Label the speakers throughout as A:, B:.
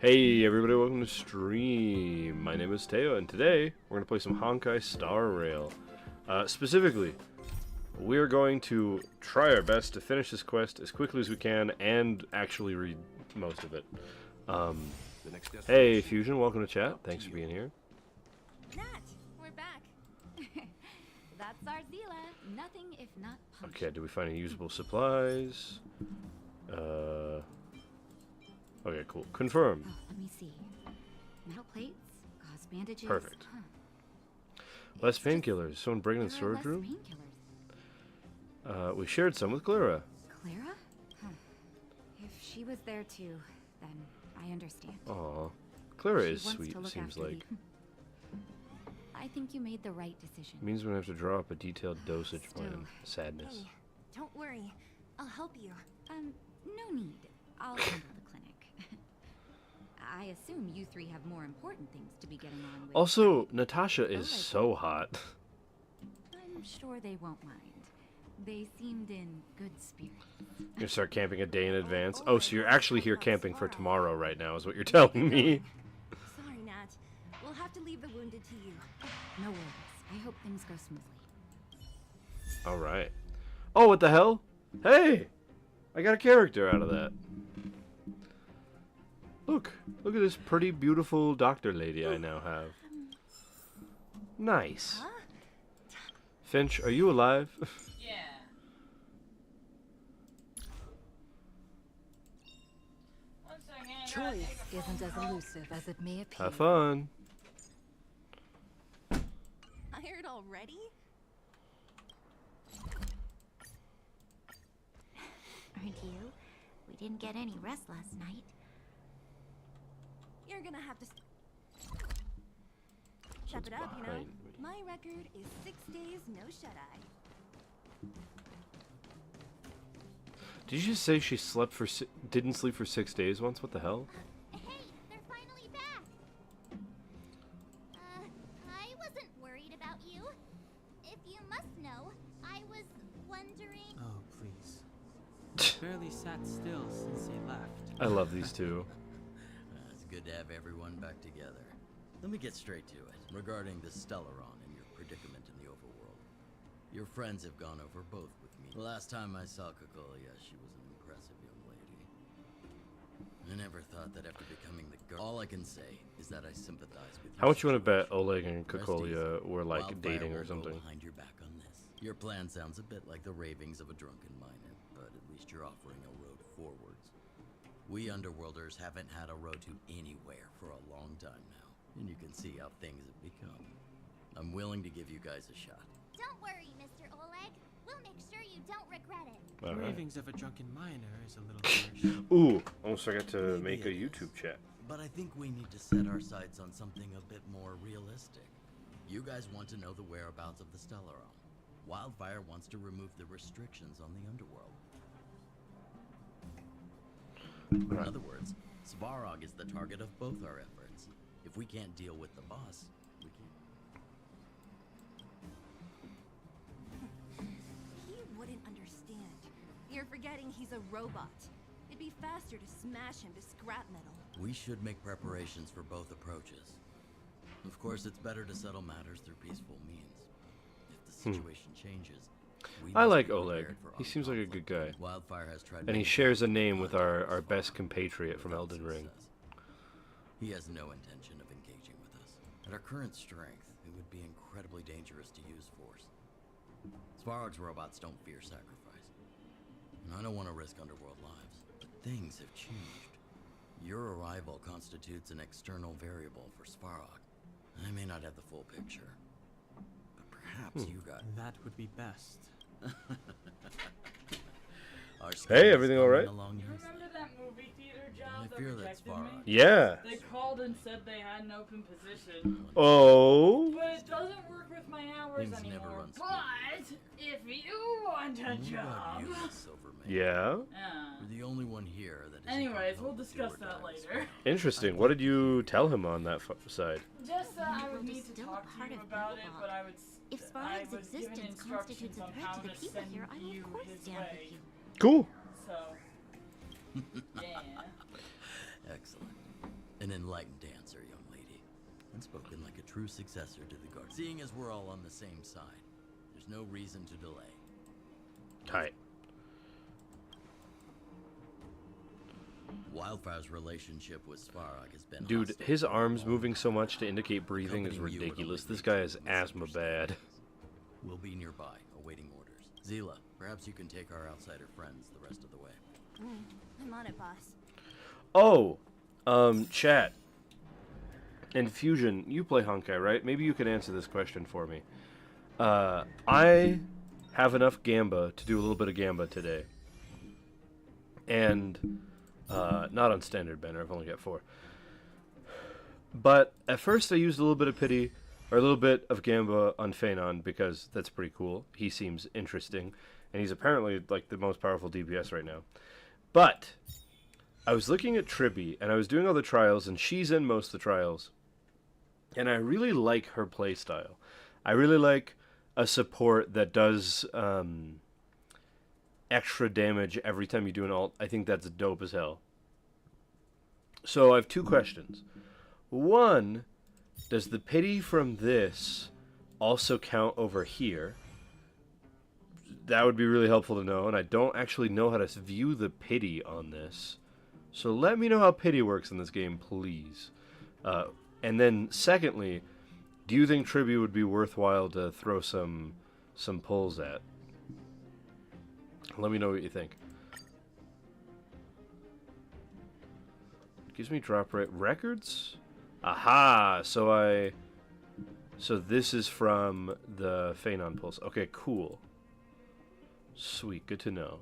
A: Hey everybody, welcome to stream. My name is Teyo, and today we're going to play some Honkai Star Rail. Specifically, we're going to try our best to finish this quest as quickly as we can and actually read most of it. Hey Fusion, welcome to chat. Thanks for being here.
B: Nat, we're back. That's our Zila. Nothing if not punch.
A: Okay, did we find any usable supplies? Okay, cool. Confirm.
B: Oh, let me see. Metal plates, gauze bandages.
A: Perfect.
B: Huh.
A: Less painkillers. Someone bring in the
B: There are
A: storage room?
B: painkillers.
A: We shared some with Clara.
B: Clara? Huh. If she was there too, then I understand.
A: Aw. Clara
B: She
A: is
B: wants
A: sweet,
B: to look
A: seems
B: after
A: like.
B: I think you made the right decision.
A: Means we're gonna have to draw up a detailed dosage plan.
B: Still.
A: Sadness.
C: Hey, don't worry. I'll help you.
B: No need. I'll handle the clinic. I assume you three have more important things to be getting on with.
A: Also, Natasha is
B: like
A: so hot.
B: I'm sure they won't mind. They seemed in good spirits.
A: You're gonna start camping a day in advance. Oh, so you're actually here camping for tomorrow right now, is what you're telling me.
C: Sorry, Nat. We'll have to leave the wounded to you.
B: No worries. I hope things go smoothly.
A: Alright. Oh, what the hell? Hey! I got a character out of that. Look at this pretty, beautiful doctor lady I now have. Nice.
C: Huh?
A: Finch, are you alive?
D: Yeah. One second.
B: Choice isn't as elusive as it may appear.
A: Have fun.
C: Tired already?
E: Aren't you? We didn't get any rest last night.
C: You're gonna have to step it up, you know?
A: behind me?
C: My record is 6 days, no shut-eye.
A: Did you just say she didn't sleep for 6 days once? What the hell?
E: Hey, they're finally back! I wasn't worried about you. If you must know, I was wondering...
F: Oh, please. Barely sat still since they left.
A: I love these two.
G: It's good to have everyone back together. Let me get straight to it. Regarding the Stellaron and your predicament in the overworld. Your friends have gone over both with me. The last time I saw Kokolia, she was an impressive young lady. I never thought that after becoming the guard... All I can say is that I sympathize with you.
A: How much you want to bet Oleg and Kokolia were like
G: Wildfire
A: dating or
G: won't go
A: something?
G: behind your back on this. Your plan sounds a bit like the ravings of a drunken miner, but at least you're offering a road forwards. We Underworlders haven't had a road to anywhere for a long time now, and you can see how things have become. I'm willing to give you guys a shot.
E: Don't worry, Mr. Oleg. We'll make sure you don't regret it.
A: Alright.
F: Ravings of a drunken miner is a little harsh.
A: Ooh, almost forgot to make a YouTube chat.
G: But I think we need to set our sights on something a bit more realistic. You guys want to know the whereabouts of the Stellaron. Wildfire wants to remove the restrictions on the Underworld. In other words, Svarog is the target of both our efforts. If we can't deal with the boss, we can't.
C: He wouldn't understand. You're forgetting he's a robot. It'd be faster to smash him to scrap metal.
G: We should make preparations for both approaches. Of course, it's better to settle matters through peaceful means. If the situation changes, we
A: I
G: must
A: like
G: be
A: Oleg.
G: prepared for
A: He seems like a good guy.
G: Wildfire has tried
A: And he
G: many
A: shares a
G: times to
A: name with
G: contact
A: our
G: us
A: best
G: for
A: compatriot from
G: without
A: Elden Ring.
G: success. He has no intention of engaging with us. At our current strength, it would be incredibly dangerous to use force. Svarog's robots don't fear sacrifice. And I don't want to risk Underworld lives. But things have changed. Your arrival constitutes an external variable for Svarog. I may not have the full picture. But perhaps you got...
F: That would be best.
G: Our
A: Hey, everything all right?
G: along nicely.
D: Remember that movie theater
G: I
D: job that
G: fear that's
D: rejected
G: far
D: me?
G: out.
A: Yeah.
D: They called and said they had an open position.
A: Oh.
D: But it doesn't work with my hours
G: Things never
D: anymore.
G: run
D: But if you want a
G: What about
D: job...
G: you, Silvermane?
A: Yeah.
G: You're the only one here that is
D: Anyways, we'll discuss that later.
A: Interesting. What did you tell him on that side?
D: Just that I would
E: We're
D: need to
E: still
D: talk
E: part
D: to you
E: of
D: about it,
E: Babylon.
D: but I would...
E: If
D: I
E: Svarog's
D: was given
E: existence
D: instructions
E: constitutes a
D: on
E: threat
D: how
E: to the
D: to
E: people
D: send
E: here, I will
D: you
E: of course
D: his
E: stand
D: way.
E: with you.
A: Cool.
D: So, yeah.
G: Excellent. enlightened answer, young lady. And spoken like a true successor to the guard. Seeing as we're all on the same side, there's no reason to delay.
A: Tight.
G: Wildfire's relationship with Svarog has been
A: Dude,
G: hostile
A: his
G: for a
A: arms
G: long
A: moving
G: time.
A: so much to indicate breathing is
G: Accompanying you would
A: ridiculous.
G: only
A: This
G: lead
A: guy
G: to
A: has asthma bad.
G: misunderstandings. We'll be nearby, awaiting orders. Zila, perhaps you can take our outsider friends the rest of the way.
C: I'm on it, boss.
A: Oh, chat. And Fusion, you play Honkai, right? Maybe you can answer this question for me. I have enough Gamba to do a little bit of Gamba today. And, not on standard banner, I've only got 4. But at first I used a little bit of pity, or a little bit of Gamba on Phanon, because that's pretty cool. He seems interesting, and he's apparently, like, the most powerful DPS right now. But I was looking at Tribby, and I was doing all the trials, and she's in most of the trials. And I really like her playstyle. I really like a support that does extra damage every time you do an ult. I think that's dope as hell. So I have 2 questions. One, does the pity from this also count over here? That would be really helpful to know, and I don't actually know how to view the pity on this. So let me know how pity works in this game, please. And then, secondly, do you think Tribute would be worthwhile to throw some pulls at? Let me know what you think. It gives me drop rate records? Aha! So this is from the Phanon pulse. Okay, cool. Sweet, good to know.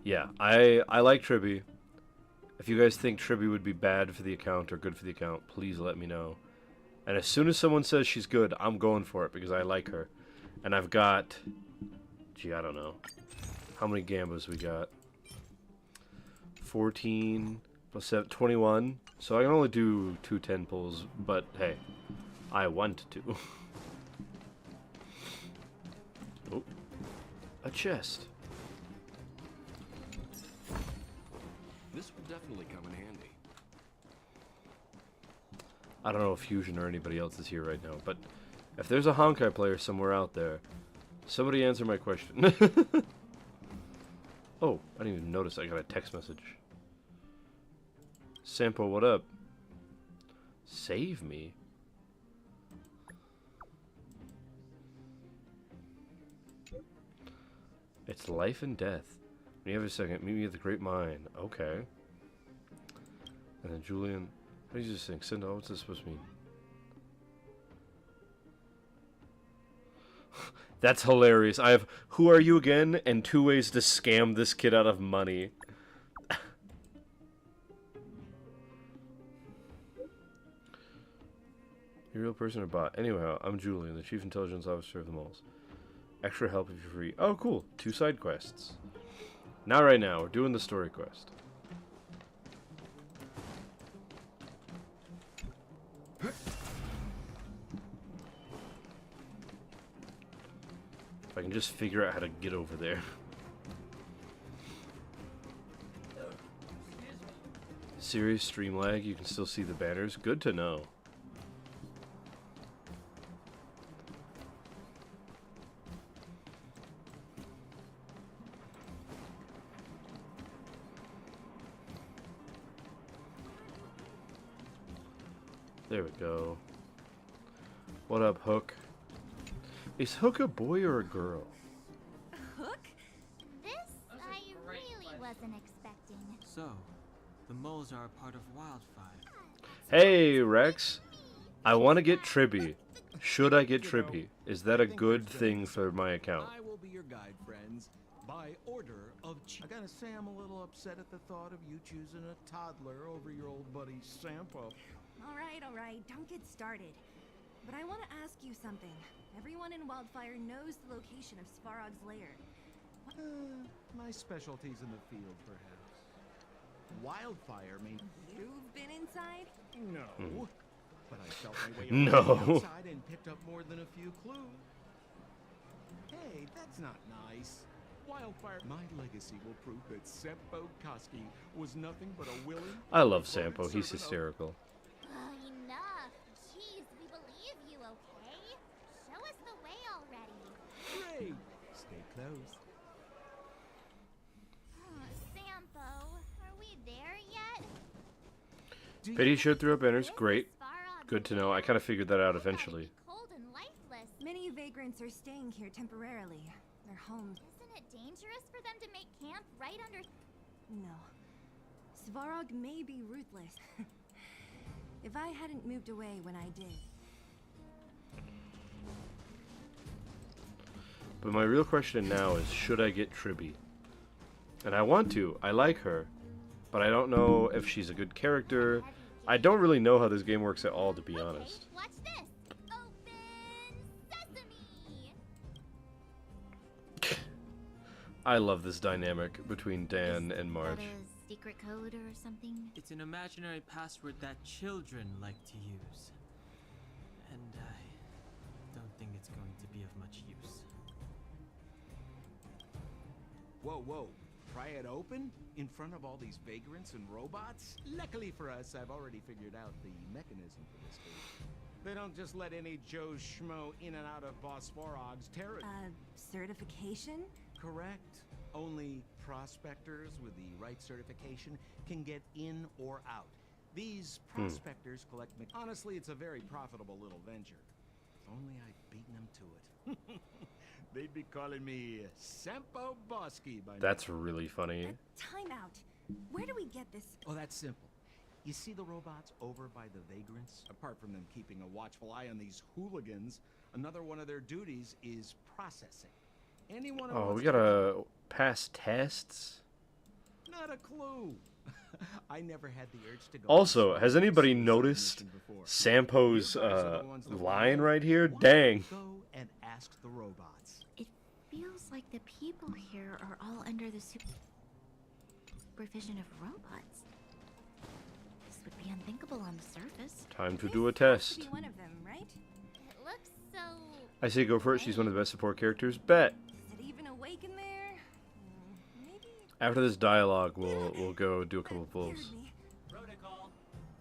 A: Yeah, I like Tribby. If you guys think Tribby would be bad for the account or good for the account, please let me know. And as soon as someone says she's good, I'm going for it because I like her. And I've got... Gee, I don't know. How many Gambas we got? 14 plus 7, 21. So I can only do 2 10 pulls, but hey, I want to. Oh, a chest.
H: This will definitely come in handy.
A: I don't know if Fusion or anybody else is here right now, but if there's a Honkai player somewhere out there, somebody answer my question. Oh, I didn't even notice I got a text message. Sampo, what up? Save me? It's life and death. When you have a second, meet me at the Great Mine. Okay. And then Julian, what do you just think? Sindel, what's this supposed to mean? That's hilarious. I have who are you again and 2 ways to scam this kid out of money. You a real person or bot? Anyway, I'm Julian, the Chief Intelligence Officer of the malls. Extra help if you're free. Oh, cool. 2 side quests. Not right now. We're doing the story quest. If I can just figure out how to get over there. Serious stream lag. You can still see the banners. Good to know. There we go. What up, Hook? Is Hook a boy or a girl?
C: Hook?
E: This I really wasn't expecting.
F: So, the moles are a part of Wildfire.
A: Hey, Rex. I want to get Tribby. Should I get Tribby? Is that a good thing for my account?
I: I will be your guide, friends, by order of I gotta say I'm a little upset at the thought of you choosing a toddler over your old buddy Sampo.
C: All right, don't get started. But I want to ask you something. Everyone in Wildfire knows the location of Svarog's lair.
I: My specialty's in the field, perhaps. Wildfire means...
C: You've been inside?
I: No. But I felt my way
A: No.
I: around the outside and picked up more than a few clues. Hey, that's not nice. Wildfire. My legacy will prove that Sempo Koski was nothing but a willing.
A: I love Sampo. He's hysterical.
E: Enough. Jeez, we believe you, okay? Show us the way already.
I: Great. Stay close.
E: Sampo, are we there yet?
A: Pity showed through up banners. Great. Good to know. I kind of figured that out eventually.
E: Cold and lifeless.
C: Many vagrants are staying here temporarily. Their homes.
E: Isn't it dangerous for them to make camp right under?
C: No. Svarog may be ruthless. If I hadn't moved away when I did.
A: But my real question now is, should I get Tribby? And I want to. I like her. But I don't know if she's a good character. I don't really know how this game works at all, to be honest.
E: Watch this. Open sesame.
A: I love this dynamic between Dan and Marge.
B: That a secret code or something?
F: It's an imaginary password that children like to use. And I don't think it's going to be of much use.
I: Whoa, whoa. Pry it open? In front of all these vagrants and robots? Luckily for us, I've already figured out the mechanism for this case. They don't just let any Joe Schmo in and out of Boss Svarog's territory.
C: Certification?
I: Correct. Only prospectors with the right certification can get in or out. These prospectors collect... Honestly, it's a very profitable little venture. If only I'd beaten them to it. They'd be calling me Sempo Bosky by now.
A: That's really funny.
C: Time out. Where do we get this?
I: Oh, that's simple. You see the robots over by the vagrants? Apart from them keeping a watchful eye on these hooligans, another one of their duties is processing. Anyone who
A: Oh,
I: wants
A: we
I: to-
A: gotta pass tests?
I: Not a clue. I never had the urge to go.
A: Also, has anybody
I: on
A: noticed
I: mission before.
A: Sampo's
I: You guys are the ones that
A: line
I: know.
A: right here?
I: Why
A: Dang.
I: don't you Go and ask the robots.
B: It feels like the people here are all under the supervision of robots. This would be unthinkable on the surface.
A: Time to
C: This
A: do a
C: has to
A: test.
C: be one of them, right?
E: It looks so.
A: I say go for it. She's one of the best support characters. Bet.
C: Is it even awake in there? Maybe.
A: After this dialogue, we'll go do a couple of pulls.
C: Scared me.
J: Protocol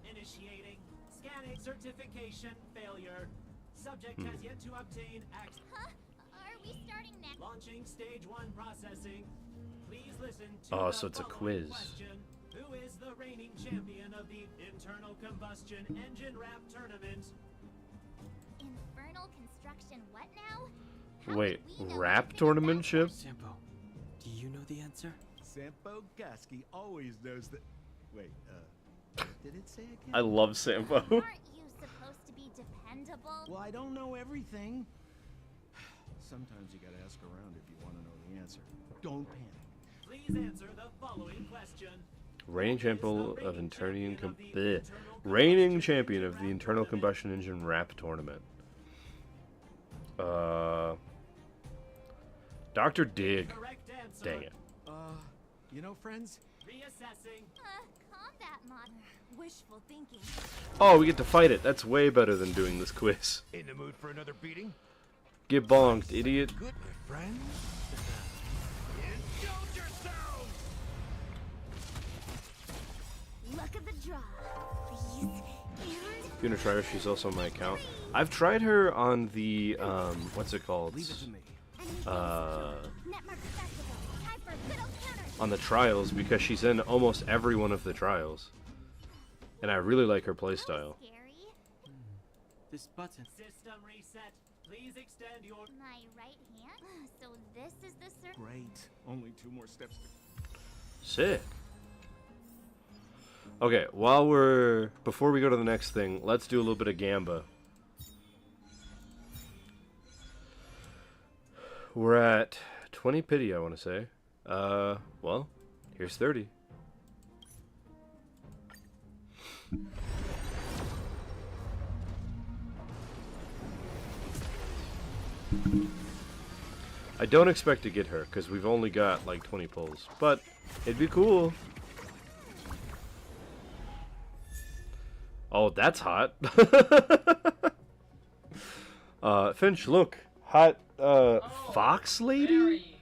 J: initiating scanning certification failure. Subject has yet to obtain access.
E: Huh? Are we starting next?
J: Launching stage 1 processing. Please listen to
A: Oh,
J: the
A: so it's a
J: following
A: quiz.
J: question. Who is the reigning champion of the internal combustion engine rap tournament?
E: Infernal construction. What now? How
A: Wait,
E: would we know
A: rap
E: anything
A: tournament
E: about
A: ship?
F: Sampo, do you know the answer?
I: Sempo Gasky always knows that. Wait, what did it say again?
A: I love Sampo.
E: Aren't you supposed to be dependable?
I: Well, I don't know everything. Sometimes you gotta ask around if you want to know the answer. Don't panic.
J: Please answer the following question.
A: Reigning champion of reigning champion of the internal combustion engine rap tournament. Dr. Dig.
J: Correct answer.
A: Dang it.
I: You know, friends,
J: Reassessing.
E: Combat mod.
C: Wishful thinking.
A: Oh, we get to fight it. That's way better than doing this quiz.
I: in the mood for another beating?
A: Get bonked, idiot.
I: Good, my friend. Indulge yourselves!
E: Luck of the draw. Please. And
A: If you're gonna try her, she's also on my account. I've tried her on the what's it called?
I: Leave it to me.
E: Netmark Festival. Time for good old counter.
A: On the trials because she's in almost every one of the trials. And I really like her playstyle.
E: Scary.
F: This button.
J: System reset. Please extend your.
E: My right hand. So this is the circle.
I: Great. Only 2 more steps to...
A: Sick. Okay, before we go to the next thing, let's do a little bit of Gamba. We're at 20 pity, I want to say. Well, here's 30. I don't expect to get her, because we've only got like 20 pulls. But, it'd be cool. Oh, that's hot. Finch, look. Hot, fox lady?
D: Very.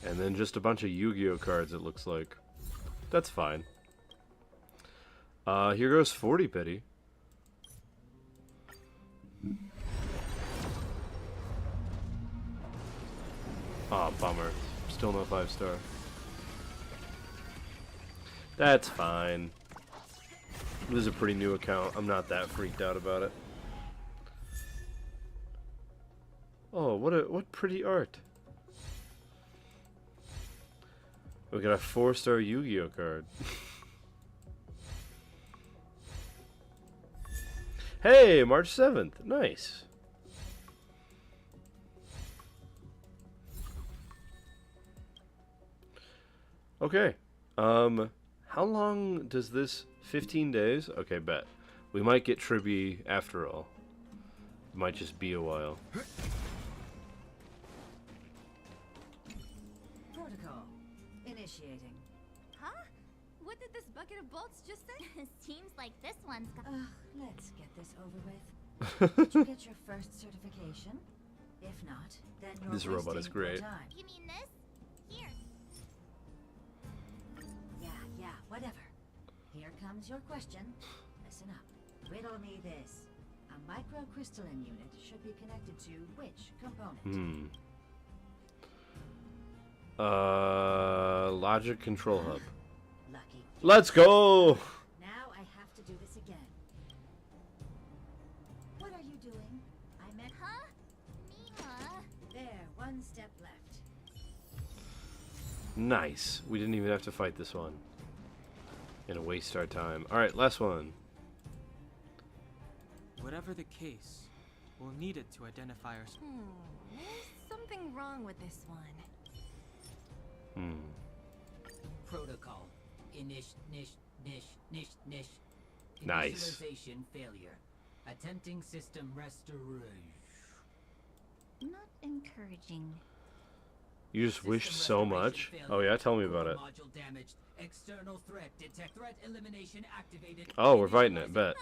A: And then just a bunch of Yu-Gi-Oh cards, it looks like. That's fine. Here goes 40 pity. Aw, bummer. Still no 5-star. That's fine. This is a pretty new account. I'm not that freaked out about it. Oh, what pretty art. We got a 4-star Yu-Gi-Oh card. Hey, March 7th. Nice. Okay. How long does this 15 days? Okay, bet. We might get Tribby after all. It might just be a while.
C: Protocol. Initiating. Huh? What did this bucket of bolts just say?
E: Seems like this one's got.
K: Let's get this over with. Did you get your first certification? If not, then you're
A: This robot is
K: wasting your
A: great.
K: time.
E: You mean this? Here.
K: Yeah, whatever. Here comes your question. Listen up. Riddle me this. A microcrystalline unit should be connected to which component?
A: Logic control hub.
K: Lucky.
A: Let's go!
K: Now I have to do this again. What are you doing? I meant...
E: Huh? Mima.
K: There, one step left.
A: Nice. We didn't even have to fight this one. Gonna waste our time. Alright, last one.
F: Whatever the case, we'll need it to identify our...
C: There's something wrong with this one.
J: Protocol. Nish.
A: Nice.
J: Initialization failure. Attempting system restoration.
B: Not encouraging.
A: You just wished so much? Oh yeah, tell me about it.
J: Module damaged. External threat. Detect threat elimination activated.
A: Oh, we're fighting it, bet.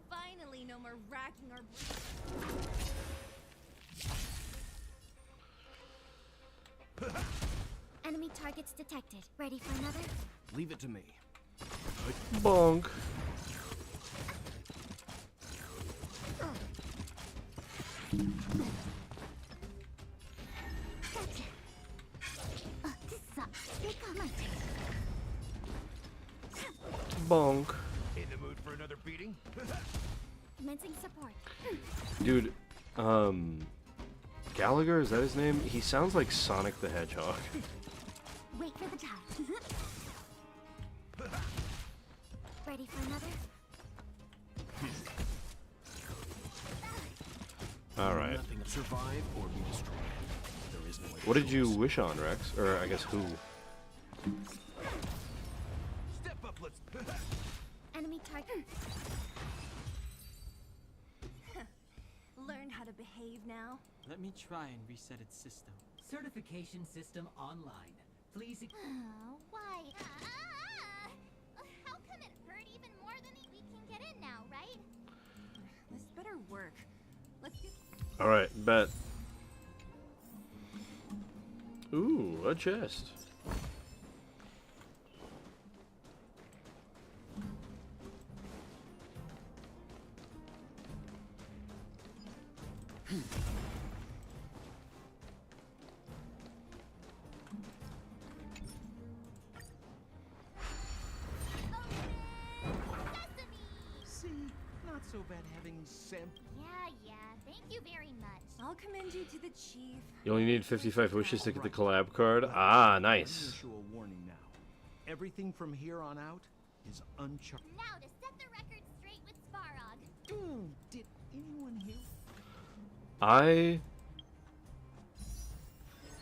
C: Finally, no more racking our brains.
E: Enemy targets detected. Ready for another?
H: Leave it to me.
A: Bonk.
E: Gotcha. This sucks. They got my
A: Bonk.
H: In the mood for another beating?
E: commencing support.
A: Dude, Gallagher, is that his name? He sounds like Sonic the Hedgehog.
E: Wait for the time. Ready for another?
A: Alright.
H: Nothing. Survive or be destroyed. There is no way.
A: What did you wish on, Rex? Or I guess who?
H: Step up, let's.
E: Enemy target.
C: Learn how to behave now.
F: Let me try and reset its system.
J: Certification system online. Please.
E: Oh, why? How come it hurt even more than we can get in now, right?
C: This better work. Let's get.
A: Alright, bet. Ooh, a chest.
I: See, not so bad having Sam.
E: Yeah, thank you very much.
C: I'll commend you to the chief.
A: You only need 55 wishes to get the collab card. Ah,
I: Let me
A: nice.
I: issue a warning now. Everything from here on out is uncharted.
E: Now to set the record straight with Svarog.
I: Did anyone hear?
A: I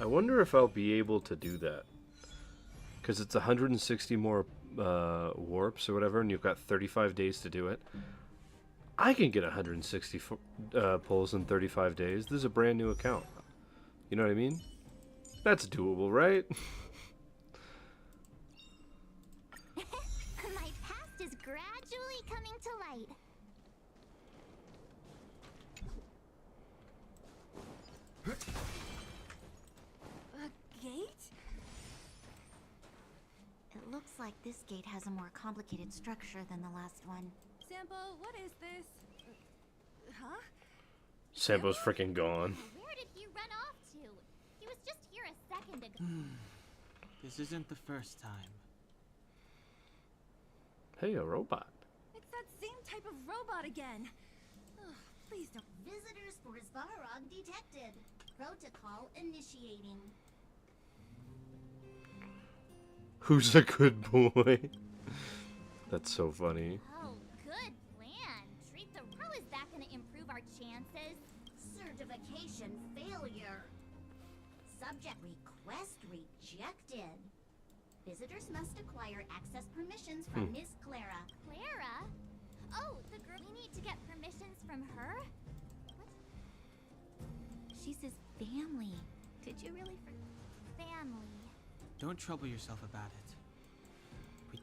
A: wonder if I'll be able to do that. Because it's 160 more warps or whatever, and you've got 35 days to do it. I can get 160 pulls in 35 days. This is a brand new account. You know what I mean? That's doable, right?
E: My coming to light.
C: A gate?
B: It looks like this gate has a more complicated structure than the last one.
C: Sampo, what is this? Huh?
A: Sampo's freaking gone.
E: Where did he run off to? He was just here a second ago.
F: This isn't the first time.
A: Hey, a robot.
C: It's that same type of robot again. Ugh, please don't.
E: Visitors for Svarog detected. Protocol initiating.
A: Who's a good boy? That's so funny.
E: Oh, good plan. Treat the. How is that going to improve our chances?
K: Certification failure. Subject request rejected. Visitors must acquire access permissions from Miss Clara.
E: Clara? Oh, the girl. We need to get permissions from her? What?
B: She says family. Did you really
E: Family.
F: Don't trouble yourself about it.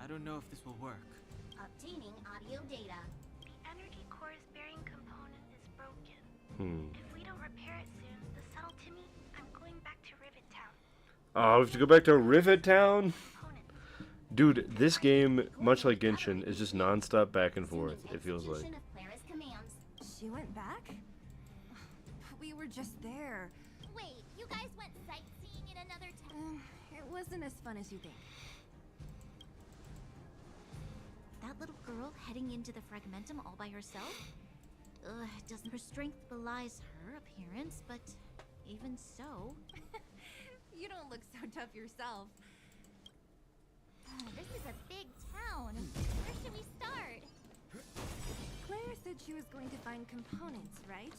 F: I don't know if this will work.
K: Obtaining audio data.
L: The energy core's bearing component is broken. If we don't repair it soon, the subtle Timmy, I'm going back to Rivet Town.
A: Oh, we have to go back to Rivet Town? Dude, this game, much like Genshin, is just non-stop back and forth, it feels like.
K: Execution of Clara's commands.
C: She went back? We were just there.
E: Wait, you guys went sightseeing in another town?
C: It wasn't as fun as you think.
B: That little girl heading into the Fragmentum all by herself? Doesn't her strength belies her appearance, but even so.
C: You don't look so tough yourself.
E: This is a big town. Where should we start?
C: Claire said she was going to find components, right?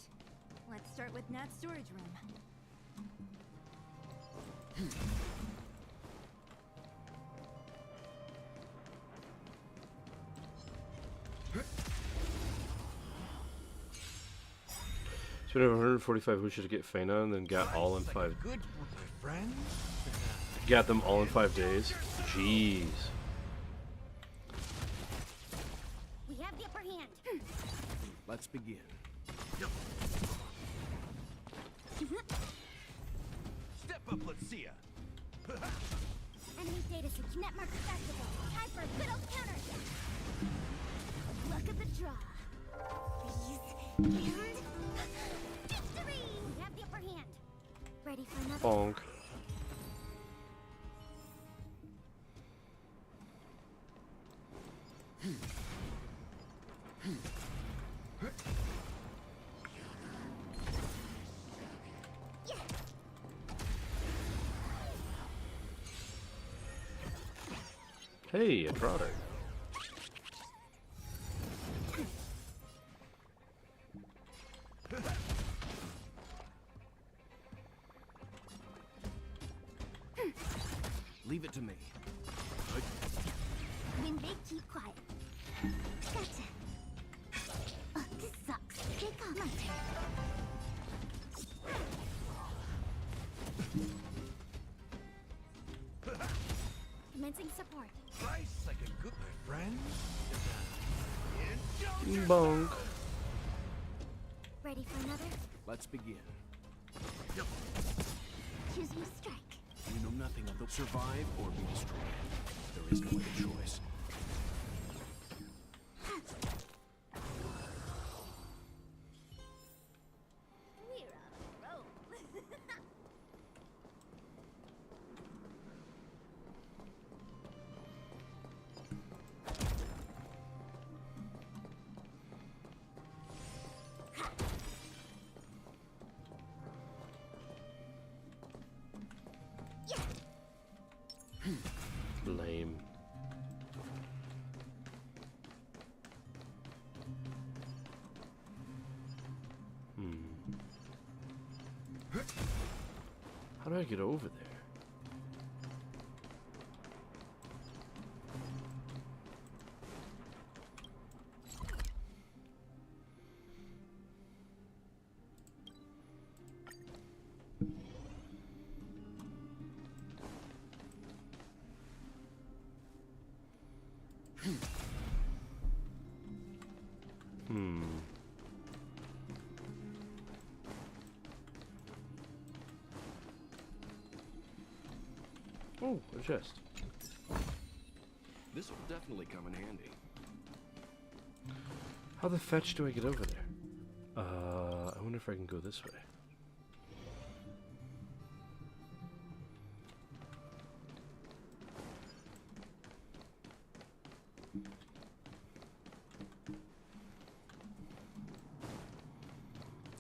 C: Let's start with Nat's storage room.
A: Spent over 145 wishes to get Feyna and then got all in 5.
I: Good for my friends.
A: Got them all in 5 days. Jeez.
E: We have the upper hand.
H: Let's begin.
I: Step up, let's see ya.
E: Enemy data to net mark accessible. Time for a good old counter. Look at the draw. Freeze and victory! We have the upper hand. Ready for another?
A: Bonk. Hey, a Trotter.
H: Leave it to me.
E: When they keep quiet. Gotcha. Oh, this sucks. Take off my turn. Commencing support.
I: Price like a good my friend.
A: Bonk.
E: Ready for another?
H: Let's begin.
E: Choose your strike.
H: We know nothing of the survive or be destroyed. There is no other choice.
E: We're on a roll.
A: Lame. How do I get over there? Hmm. Oh, a chest.
H: This will definitely come in handy.
A: How the fetch do I get over there? I wonder if I can go this way.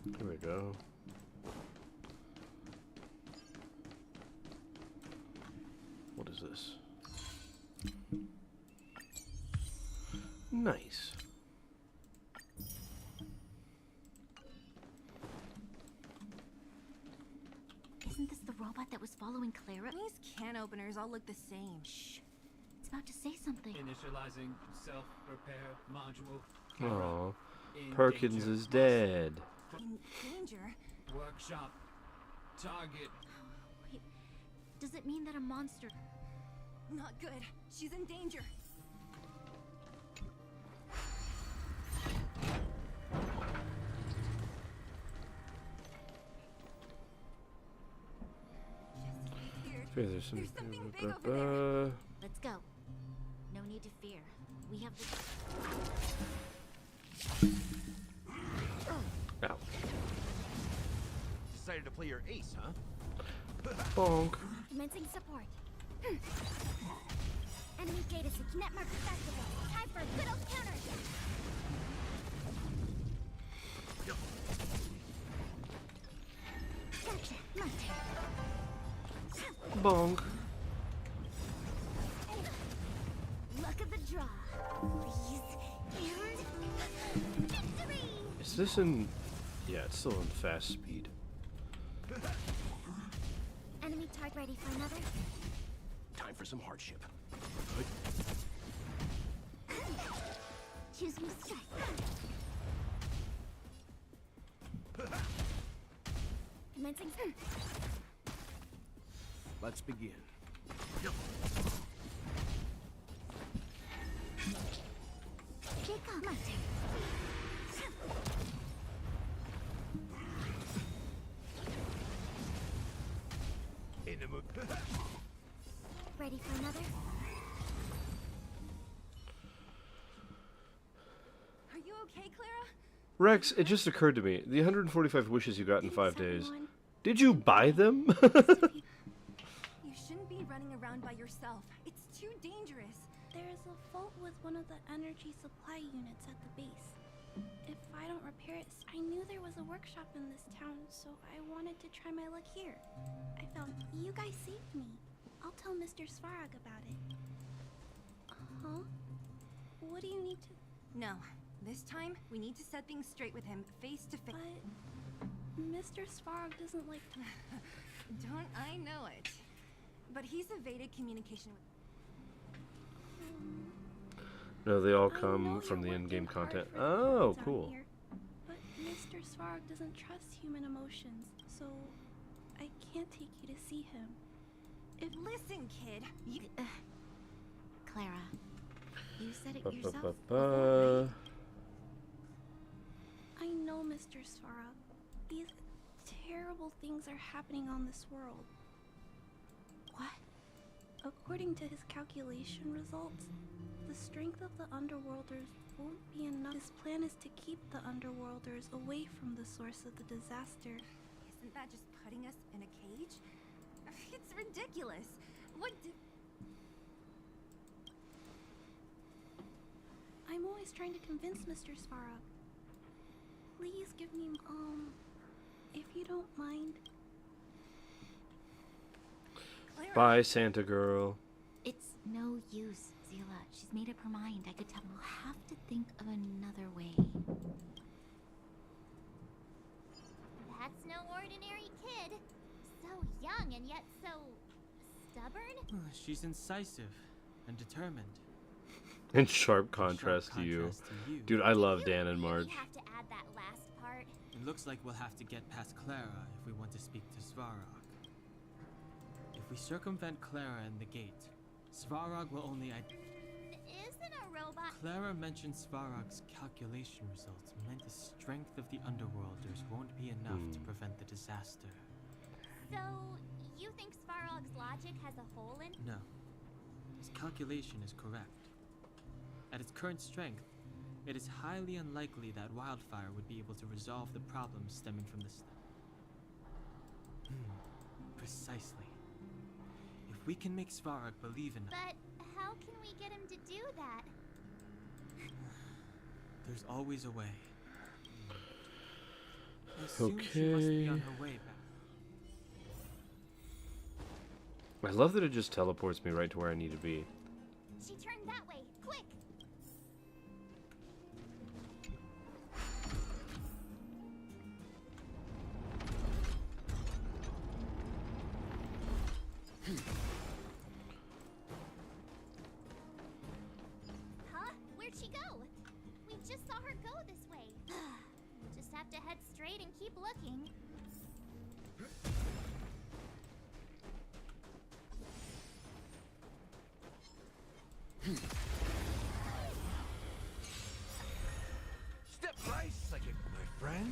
A: There we go. What is this? Nice.
B: Isn't this the robot that was following Clara?
C: These can openers all look the same.
B: Shh. It's about to say something.
J: Initializing self-repair module.
A: Oh,
J: In
A: Perkins
J: danger.
A: is dead.
C: In danger?
J: Workshop. Target.
B: Wait, does it mean that a monster...
C: Not good. She's in danger.
A: There's some.
C: There's something big over
B: Let's go. No need to fear. We have the...
A: Ow.
I: Decided to play your ace, huh?
A: Bonk.
E: Commencing support. Enemy data sync network activated. Time for a good old counterattack. Gotcha. My turn.
A: Bonk.
E: Luck of the draw. Freeze. And victory!
A: Is this in? Yeah, it's still in fast speed.
E: Enemy target ready for another.
H: Time for some hardship.
E: Choose me strike. Commencing.
H: Let's begin.
E: Kick off. My turn.
I: In the mood.
E: Ready for another?
C: Are you okay, Clara?
A: Rex, it just occurred to me. The 145 wishes you got in 5 days.
B: Everyone,
A: Did you buy them?
C: You shouldn't be running around by yourself. It's too dangerous.
L: There is a fault with one of the energy supply units at the base. If I don't repair it, I knew there was a workshop in this town, so I wanted to try my luck here. I found you guys saved me. I'll tell Mr. Svarog about it. Huh? What do you need to...
C: No. This time, we need to set things straight with him, face to face.
L: But Mr. Svarog doesn't like...
C: Don't I know it? But he's evaded communication with...
A: No, they all
L: I know
A: come from the
L: you're
A: in-game
L: working hard
A: content.
L: for the
A: Oh,
L: down
A: cool.
L: here, but Mr. Svarog doesn't trust human emotions, so I can't take you to see him.
C: Listen, kid. You...
B: Clara, you said it yourself.
A: Ba-ba-ba-ba.
L: I know, Mr. Svarog. These terrible things are happening on this world.
B: What?
L: According to his calculation results, the strength of the Underworlders won't be enough. His plan is to keep the Underworlders away from the source of the disaster.
C: Isn't that just putting us in a cage? It's ridiculous. What do...
L: I'm always trying to convince Mr. Svarog. Please give me, if you don't mind.
C: Clara.
A: Bye, Santa girl.
B: It's no use, Zila. She's made up her mind. I could tell. We'll have to think of another way.
E: That's no ordinary kid. So young and yet so stubborn.
F: She's incisive and determined.
A: In sharp contrast to you. Dude, I love Dan and
E: Really
A: Marge.
E: have to add that last part.
F: It looks like we'll have to get past Clara if we want to speak to Svarog. If we circumvent Clara and the gate, Svarog will only...
E: Is isn't a robot.
F: Clara mentioned Svarog's calculation results meant the strength of the Underworlders won't be enough to prevent the disaster.
E: So, you think Svarog's logic has a hole in?
F: No. His calculation is correct. At its current strength, it is highly unlikely that Wildfire would be able to resolve the problems stemming from the Precisely. If we can make Svarog believe in us,
E: But how can we get him to do that?
F: there's always a way. I assume she must be on her way back.
A: I love that it just teleports me right to where I need to be.
E: She turned that way. Quick! Huh? Where'd she go? We just saw her go this way. We'll just have to head straight and keep looking.
H: Step right, psychic, my friend.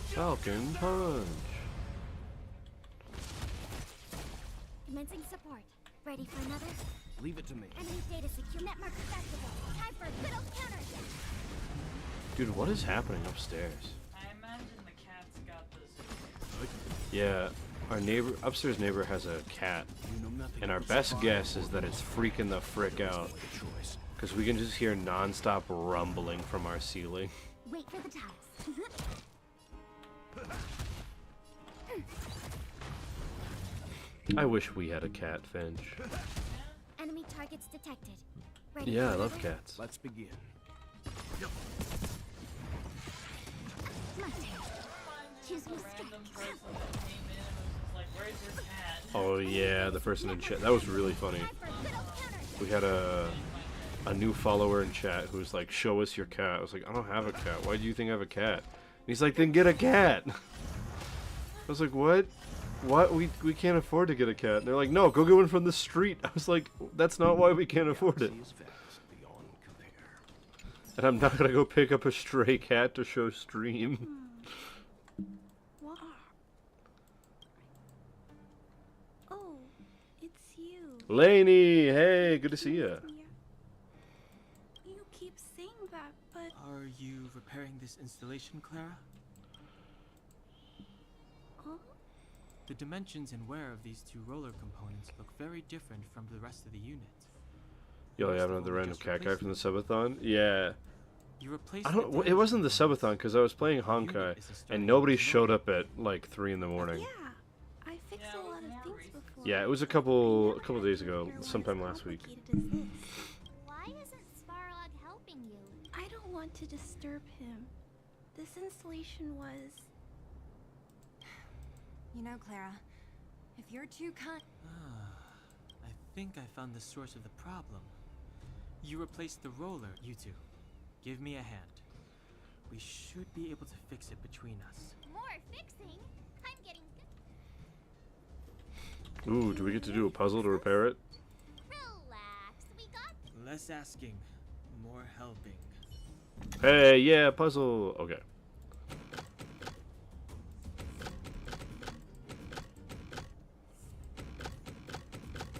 A: Falcon Punch.
E: Commencing support. Ready for another?
H: Leave it to me.
E: Enemy data secure. Network festival. Time for a good old counterattack.
A: Dude, what is happening upstairs?
D: I imagine the cat's got this.
A: Yeah, our upstairs neighbor has a cat, and our best guess is that it's freaking the frick out, because we can just hear non-stop rumbling from our ceiling.
E: Wait for the tiles.
A: I wish we had a cat, Finch.
E: Enemy targets detected. Ready
A: Yeah,
E: for
A: I love
E: another?
A: cats.
H: Let's begin.
E: My turn. Choose your
D: Random
E: strike.
D: person that came in and was just like, "Where's your cat?"
A: Oh yeah, the person in chat. That was really funny.
E: Time for a good old counterattack.
A: We had a new follower in chat who was like, "Show us your cat." I was like, "I don't have a cat. Why do you think I have a cat?" And he's like, "Then get a cat." I was like, "What? What? We can't afford to get a cat." And they're like, "No, go get one from the street." I was like, "That's not why we can't afford it." And I'm not gonna go pick up a stray cat to show stream.
L: What? Oh, it's you.
A: Lainey, hey, good to see ya.
L: You keep saying that, but
F: Are you repairing this installation, Clara?
L: huh?
F: The dimensions and wear of these two roller components look very different from the rest of the unit.
A: Yo, you
F: Must
A: have
F: have
A: another
F: only
A: random
F: just
A: cat guy
F: replaced
A: from the subathon? Yeah.
F: You replaced
A: I
F: the
A: don't. It
F: damaged
A: wasn't the
F: components.
A: subathon because I was playing
F: The unit
A: Honkai,
F: is a
A: and
F: starting
A: nobody
F: point.
A: showed up at like 3 in the morning.
L: Yeah, I fixed
D: Yeah,
L: a
D: it
L: lot
D: was
L: of
D: more
L: things
D: recent.
L: before.
A: Yeah, it was a
L: I
A: couple
L: never had
A: days
L: to
A: ago,
L: figure what
A: sometime
L: as
A: last week.
L: complicated as this.
E: Why isn't Svarog helping you?
L: I don't want to disturb him. This installation was.
C: You know, Clara, if you're too
F: I think I found the source of the problem. You replaced the roller, you two. Give me a hand. We should be able to fix it between us.
E: More fixing? I'm getting good.
A: Ooh, do we get to do a puzzle to repair it?
E: Relax. We got
F: Less asking, more helping.
A: Hey, yeah, puzzle. Okay.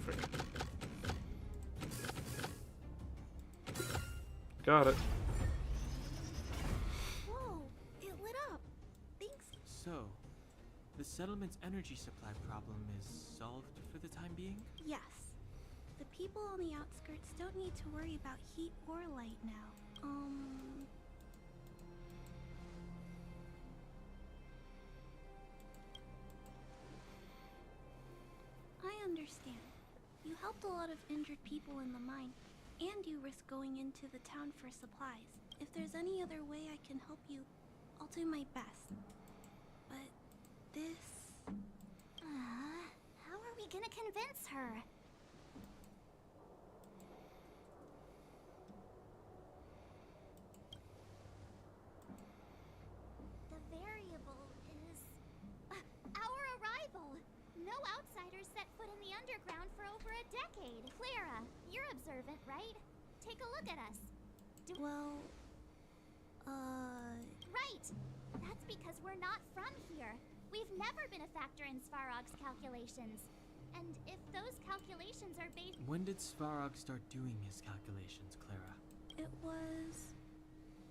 A: Frick. Got it.
L: Whoa! It lit up. Thanks.
F: So, the settlement's energy supply problem is solved for the time being?
L: Yes. The people on the outskirts don't need to worry about heat or light now. I understand. You helped a lot of injured people in the mine, and you risk going into the town for supplies. If there's any other way I can help you, I'll do my best. But this...
E: How are we gonna convince her? The variable is our arrival. No outsiders set foot in the underground for over a decade. Clara, You're observant, right? Take a look at us.
L: Well,
E: Right! That's because we're not from here. We've never been a factor in Svarog's calculations. And if those calculations are based...
F: When did Svarog start doing his calculations, Clara?
L: it was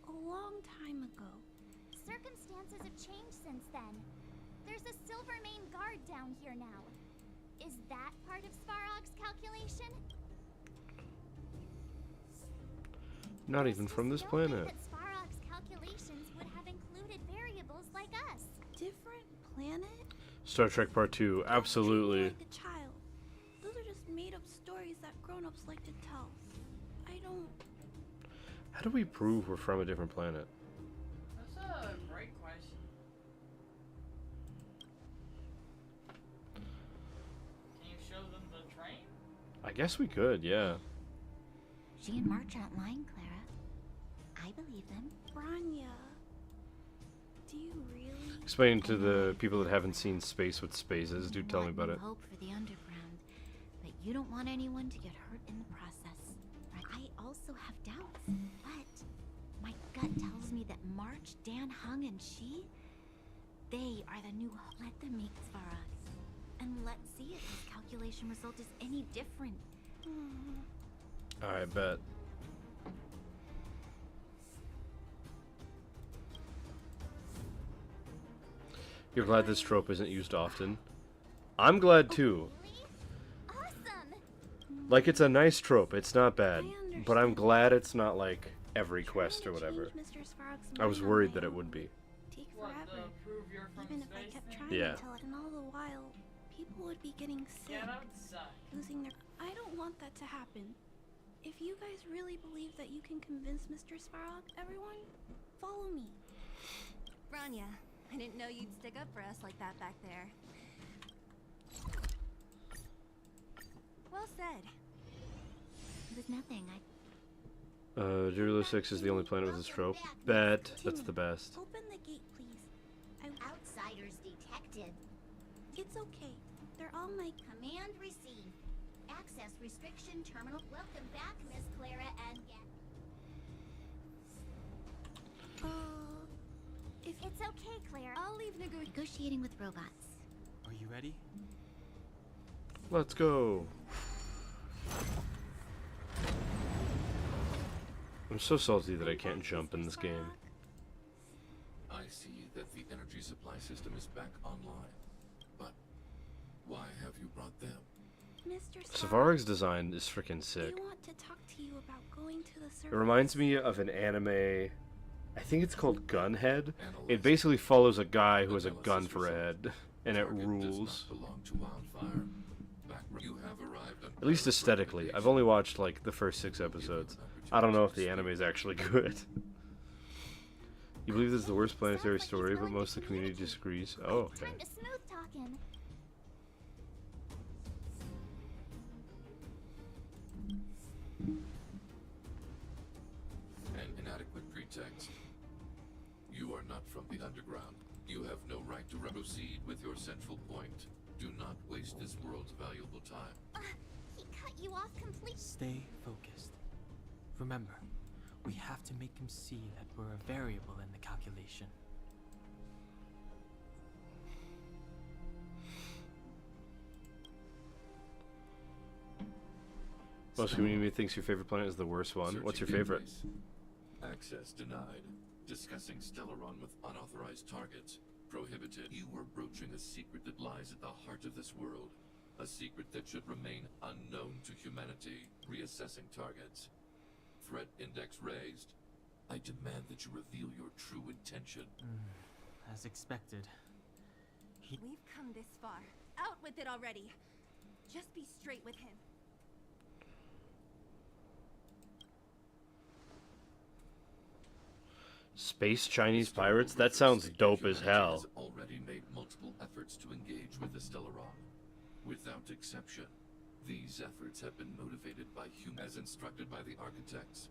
L: a long time ago.
E: Circumstances have changed since then. There's a Silvermane guard down here now. Is that part of Svarog's calculation?
A: Not even from this
E: No way
A: planet.
E: that Svarog's calculations would have included variables like us.
L: Different planet?
A: Star Trek Part 2, absolutely.
L: Like a child. Those are just made-up stories that grown-ups like to tell. I don't...
A: How do we prove we're from a different planet?
D: That's a great question. Can you show them the train?
A: I guess we could, yeah.
B: She and March aren't lying, Clara. I believe them.
L: Branya. Do you really?
A: Explain to the people that haven't seen Space what space is. Do tell me about it.
B: Hope for the underground, but you don't want anyone to get hurt in the process. I also have doubts, but my gut tells me that March, Dan, Hung, and she, they are the new. Let them meet Svarog, and let's see if his calculation result is any different.
A: I bet. You're glad this trope isn't used often? I'm glad too.
E: Awesome!
A: Like, it's a nice trope, it's not bad. But I'm glad it's not like every quest or whatever. I was worried that it would be.
L: Take
D: What,
L: forever.
D: prove you're from
L: Even if I
D: space
L: kept
D: thing?
L: trying
A: Yeah.
L: until and all the while, people would be getting sick,
D: Get outside.
L: losing their. I don't want that to happen. If you guys really believe that you can convince Mr. Svarog, everyone, follow me.
C: Branya, I didn't know you'd stick up for us like that back there. Well said.
B: It was nothing.
A: Zero 6 is the only planet with this trope. Bet. That's the best.
L: Open the gate, please.
E: Outsiders detected.
L: It's okay. They're all my.
E: Command received. Access restriction terminal. Welcome back, Miss Clara and
L: If
E: It's okay, Claire. I'll leave
B: Negotiating with robots.
F: Are you ready?
A: Let's go. I'm so salty that I can't jump in this game.
M: I see that the energy supply system is back online. But why have you brought them?
L: Mr.
A: Svarog's design is freaking sick.
L: They want to talk to you about going to the
A: It
L: surface.
A: reminds me of an anime. I think it's called Gunhead. It basically follows a guy who has a gun for a head, and it rules.
M: Belong to Wildfire. Back where you have arrived on
A: At least aesthetically. I've only watched like the first 6 episodes. I don't know if the anime is actually good. You believe this is the worst planetary story, but most of the community disagrees. Oh, okay.
E: time to smooth talking.
M: An inadequate pretext. You are not from the underground. You have no right to proceed with your central point. Do not waste this world's valuable time.
E: He cut you off completely.
F: Stay focused. Remember, we have to make him see that we're a variable in the calculation.
A: Most community thinks your favorite planet is the worst one. What's your favorite?
M: Access denied. Discussing Stellaron with unauthorized targets. Prohibited. You were broaching a secret that lies at the heart of this world. A secret that should remain unknown to humanity. Reassessing targets. Threat index raised. I demand that you reveal your true intention.
F: As expected.
C: We've come this far. Out with it already. Just be straight with him.
A: Space Chinese pirates? That sounds dope as hell.
M: Has already made multiple efforts to engage with the Stellaron. Without exception, these efforts have been motivated by humans as instructed by the architects.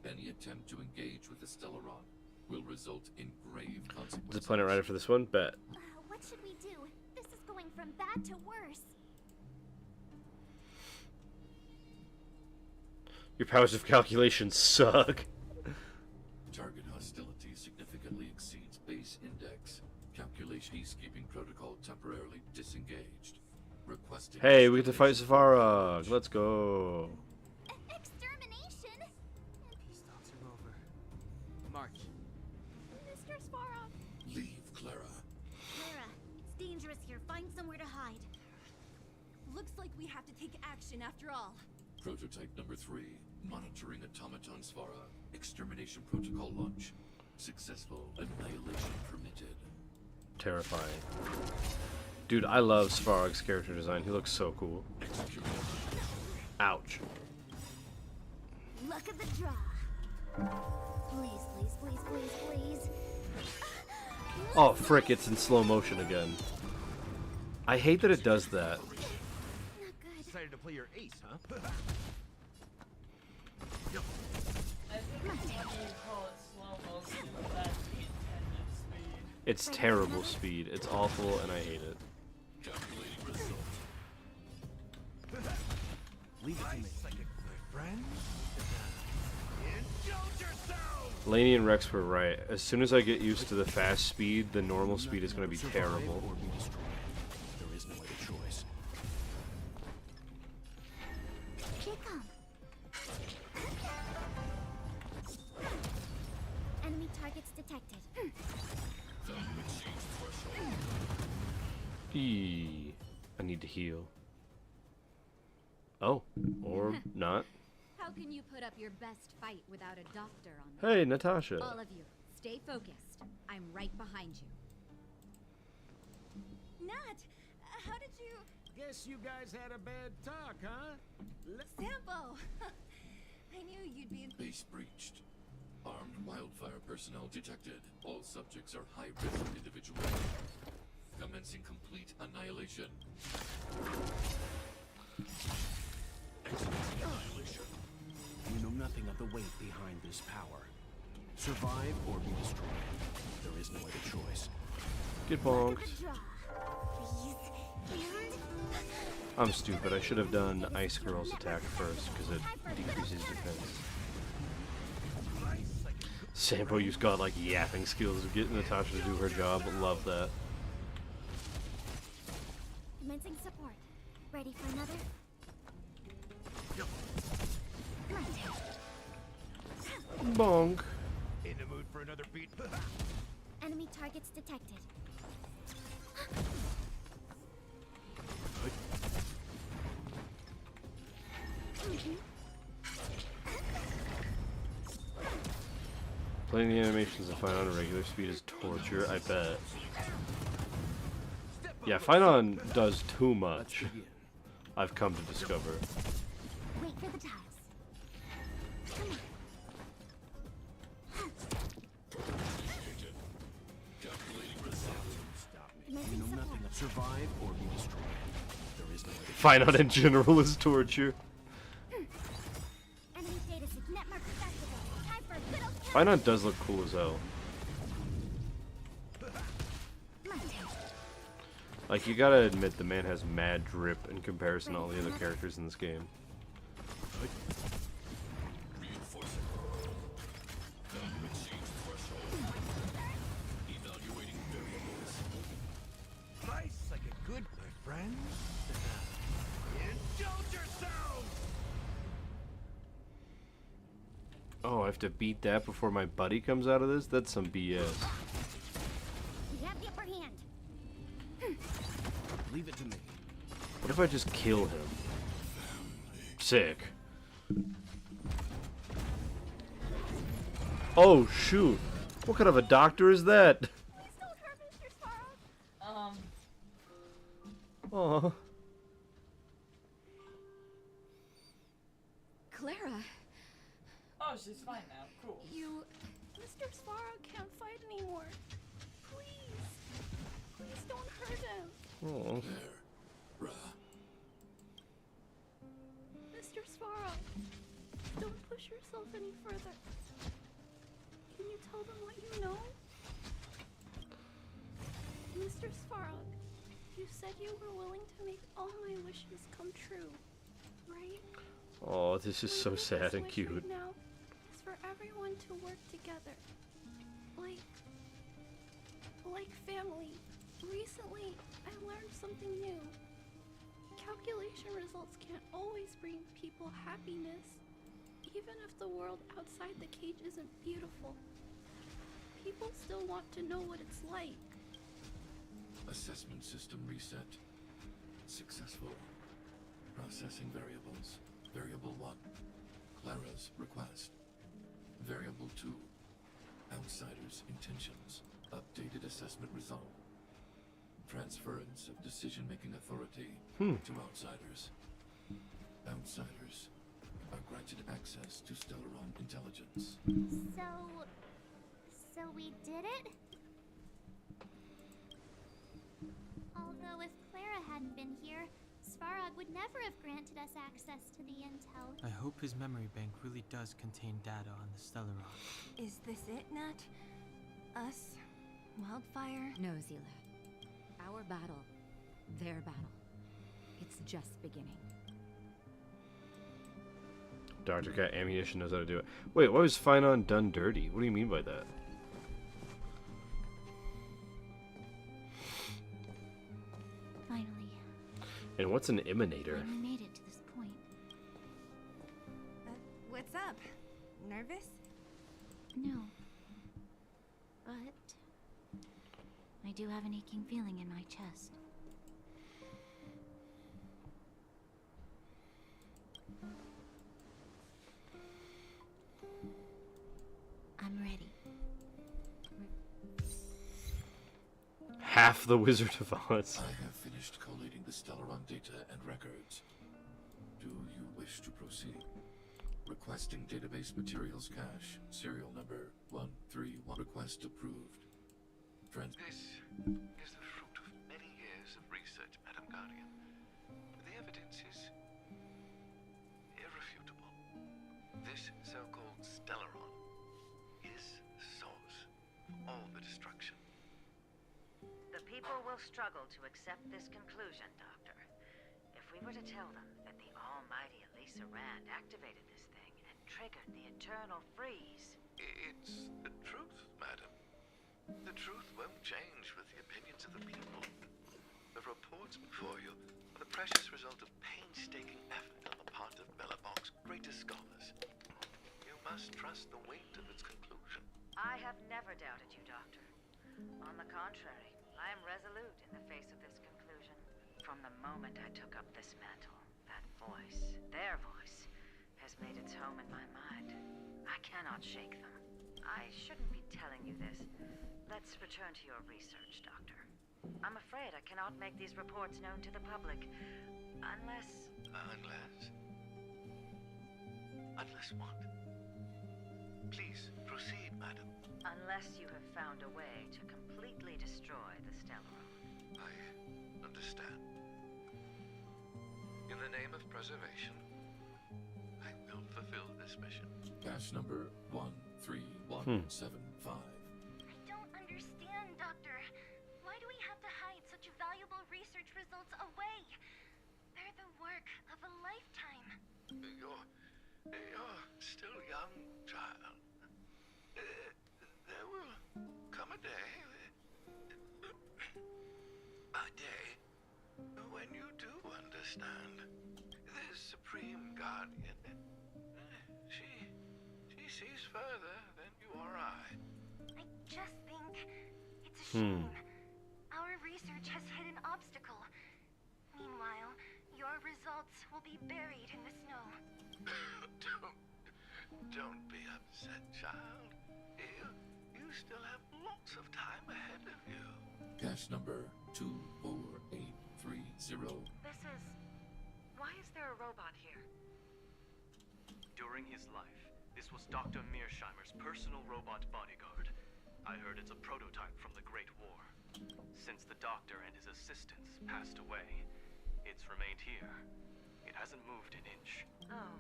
M: Any attempt to engage with the Stellaron will result in grave consequences.
A: Is the planet ready for this one? Bet.
E: What should we do? This is going from bad to worse.
A: Your powers of calculation suck.
M: Target hostility significantly exceeds base index. Calculation peacekeeping protocol temporarily disengaged. Requesting.
A: Hey, we get to fight Safarog. Let's go.
E: Extermination?
F: Peace talks are over. March.
E: Mr. Svarog.
M: Leave, Clara.
B: Clara, it's dangerous here. Find somewhere to hide.
C: Looks like we have to take action after all.
M: Prototype number 3. Monitoring automaton Svara. Extermination protocol launch. Successful. Annihilation permitted.
A: Terrifying. Dude, I love Svarog's character design. He looks so cool. Ouch.
B: Luck of the draw. Please, please, please, please, please.
A: Oh, frick, it's in slow motion again. I hate that it does that.
I: Decided to play your ace, huh?
D: I think when you call it slow motion, that's the intended speed.
A: It's terrible speed. It's awful, and I hate it.
M: Calculating result.
I: Leave it to me. Like a good friend. Indulge yourself.
A: Lainey and Rex were right. As soon as I get used to the fast speed, the normal speed is going to be
H: Survive
A: terrible.
H: or be destroyed. There is no other choice.
B: Here come. Enemy targets detected.
A: Eee. I need to heal. Oh, or not.
N: How can you put up your best fight without a doctor on the
A: Hey, Natasha.
N: All of you, stay focused. I'm right behind you.
C: Nat, how did you...
I: Guess you guys had a bad talk, huh?
C: Sampo! I knew you'd be...
M: Base breached. Armed wildfire personnel detected. All subjects are high-risk individuals. Commencing complete annihilation. Executing annihilation.
H: You know nothing of the weight behind this power. Survive or be destroyed. There is no other choice.
A: Get bonked. I'm stupid. I should have done Ice Girl's attack first because it decreases defense. Sampo used godlike yapping skills to get Natasha to do her job. Love that.
B: Commencing support. Ready for another?
A: Bonk.
I: In the mood for another beat?
B: Enemy targets detected.
A: Playing the animations of Fine on a regular speed is torture, I bet. Yeah, Fine on does too much. I've come to discover.
B: Wait for the tiles. Come on.
H: You know nothing of survive or be destroyed. There is no other
A: Fine on in general is torture.
B: Enemy data sig network accessible. Time for a good old
A: Fine on does look cool as hell. Like, you gotta admit, the man has mad drip in comparison to all the other characters in this game.
M: Evaluating variables.
I: Nice, like a good friend. Indulge yourself.
A: Oh, I have to beat that before my buddy comes out of this? That's some BS.
B: We have the upper hand.
H: Leave it to me.
A: What if I just kill him? Sick. Oh, shoot. What kind of a doctor is that? Aw.
N: Clara,
D: Oh, she's fine now. Cool.
L: You... Mr. Svarog can't fight anymore. Please. Please don't hurt him.
A: Oh.
M: Ra.
L: Mr. Svarog, don't push yourself any further. Can you tell them what you know? Mr. Svarog, you said you were willing to make all my wishes come true, right?
A: Oh, this is so sad and
L: wish
A: cute.
L: right now is for everyone to work together. Like family. Recently, I learned something new. Calculation results can't always bring people happiness. Even if the world outside the cage isn't beautiful, people still want to know what it's like.
M: Assessment system reset. Successful. Processing variables. Variable 1. Clara's request. Variable 2. Outsiders' intentions. Updated assessment result. Transference of decision-making authority to outsiders. Outsiders are granted access to Stellaron intelligence.
E: So we did it? Although if Clara hadn't been here, Svarog would never have granted us access to the intel.
F: I hope his memory bank really does contain data on the Stellaron.
C: Is this it, Nat? Us? Wildfire?
N: No, Zila. Our battle. Their battle. It's just beginning.
A: Dr. Cat Ammunition knows how to do it. Wait, why was Finon done dirty? What do you mean by that?
B: Finally.
A: And what's an emanator?
B: We made it to this point.
C: What's up? Nervous?
B: No. But I do have an aching feeling in my chest. I'm ready.
A: Half the Wizard of Oz.
M: I have finished collating the Stellaron data and records. Do you wish to proceed? Requesting database materials cache. Serial number 131. Request approved.
O: This is the fruit of many years of research, Madam Guardian. The evidence is irrefutable. This so-called Stellaron is the source of all the destruction.
K: The people will struggle to accept this conclusion, Doctor. If we were to tell them that the almighty Elisa Rand activated this thing and triggered the eternal freeze...
O: It's the truth, madam. The truth won't change with the opinions of the people. The reports before you are the precious result of painstaking effort on the part of Belobog's greatest scholars. You must trust the weight of its conclusion.
K: I have never doubted you, Doctor. On the contrary, I am resolute in the face of this conclusion. From the moment I took up this mantle, that voice, their voice, has made its home in my mind. I cannot shake them. I shouldn't be telling you this. Let's return to your research, Doctor. I'm afraid I cannot make these reports known to the public, unless...
O: Unless what? Please, proceed, madam.
K: Unless you have found a way to completely destroy the Stellaron.
O: I understand. In the name of preservation, I will fulfill this mission.
M: Cache number 13175.
E: I don't understand, Doctor. Why do we have to hide such valuable research results away? They're the work of a lifetime.
O: You're still young, child. There will come a day, when you do understand. This Supreme Guardian, she sees further than you or I.
E: I just think it's a shame. Our research has hit an obstacle. Meanwhile, your results will be buried in the snow.
O: Don't be upset, child. You still have lots of time ahead of you.
M: Cache number 24830.
K: Why is there a robot here?
P: During his life, this was Dr. Mearsheimer's personal robot bodyguard. I heard it's a prototype from the Great War. Since the doctor and his assistants passed away, it's remained here. It hasn't moved an inch.
K: Oh,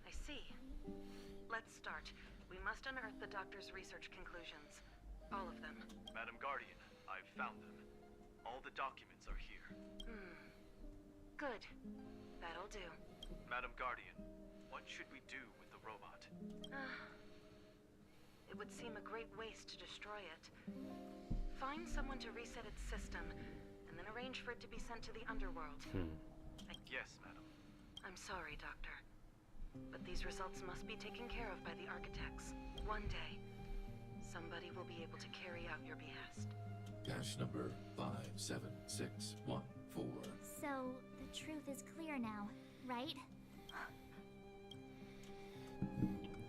K: I see. Let's start. We must unearth the doctor's research conclusions. All of them.
P: Madam Guardian, I've found them. All the documents are here.
K: Good. That'll do.
P: Madam Guardian, what should we do with the robot?
K: It would seem a great waste to destroy it. Find someone to reset its system, and then arrange for it to be sent to the underworld.
P: Yes, madam.
K: I'm sorry, Doctor, but these results must be taken care of by the architects. One day, somebody will be able to carry out your behest.
M: Cache number 57614.
B: So, the truth is clear now, right?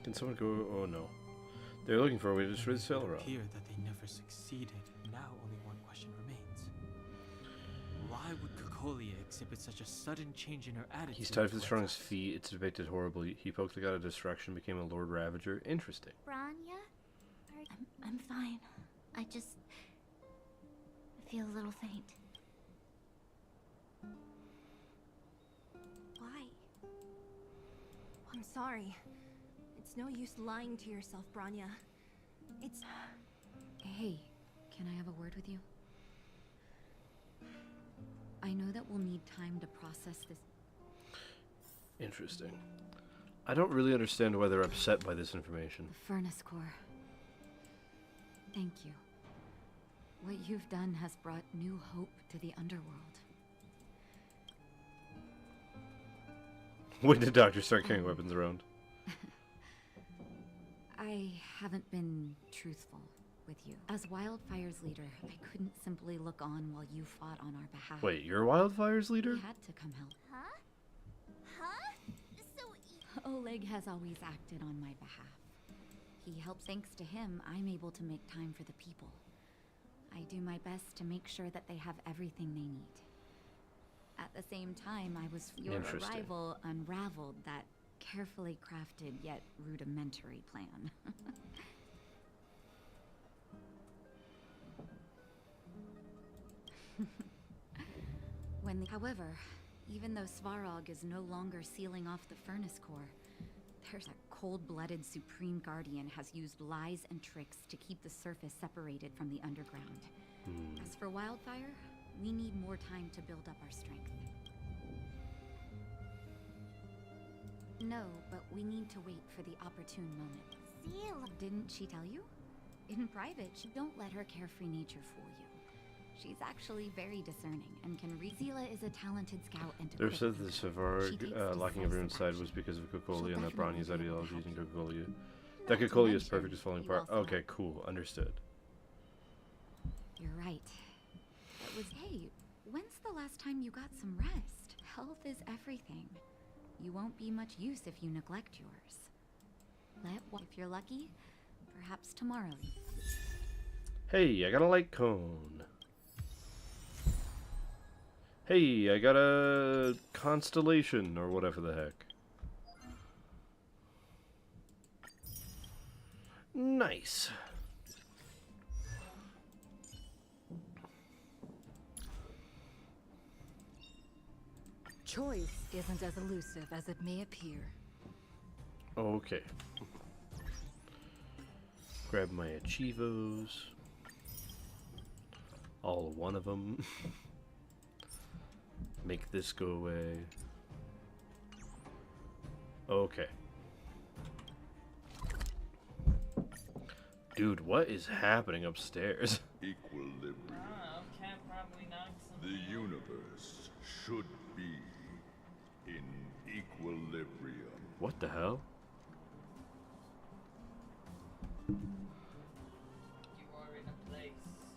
A: Can someone go? Oh no. They're looking for a way to destroy the cell
F: It
A: realm.
F: appeared that they never succeeded. Now only one question remains. Why would Kokolia exhibit such a sudden change in her attitude?
A: He's tied for the
F: towards
A: strongest
F: us?
A: feat. It's depicted horribly. He poked the god of destruction, became a Lord Ravager. Interesting.
B: Branya? I'm fine. I just feel a little faint.
C: Why? I'm sorry. It's no use lying to yourself, Branya. It's...
N: Hey, can I have a word with you? I know that we'll need time to process this.
A: Interesting. I don't really understand why they're upset by this information.
N: Furnace core. Thank you. What you've done has brought new hope to the underworld.
A: When did Doctor start carrying weapons around?
N: I haven't been truthful with you. As Wildfire's leader, I couldn't simply look on while you fought on our behalf.
A: Wait, you're Wildfire's leader?
N: We had to come help.
B: Huh? Huh? So...
N: Oleg has always acted on my behalf. He helps. Thanks to him, I'm able to make time for the people. I do my best to make sure that they have everything they need. At the same time, I was your arrival unraveled that carefully crafted yet rudimentary plan. However, even though Svarog is no longer sealing off the furnace core, there's a cold-blooded Supreme Guardian has used lies and tricks to keep the surface separated from the underground. As for Wildfire, we need more time to build up our strength. No, but we need to wait for the opportune moment.
B: Seal.
N: Didn't she tell you? In private, don't let her carefree nature fool you. She's actually very discerning and can read. Zila is a talented scout and
A: There said that Savarg locking everyone's side was because of Kokolia and that Branya's ideology using Kokolia. That Kokolia is perfect is falling apart. Okay, cool. Understood.
N: You're right. It was, hey, when's the last time you got some rest? Health is everything. You won't be much use if you neglect yours. If you're lucky, perhaps tomorrow.
A: Hey, I got a light cone. Hey, I got a constellation or whatever the heck. Nice.
N: Choice isn't as elusive as it may appear.
A: Okay. Grab my achievos. All one of them. Make this go away. Okay. Dude, what is happening upstairs?
D: Equilibrium. Okay, probably not.
Q: The universe should be in equilibrium.
A: What the hell?
D: You are in a place.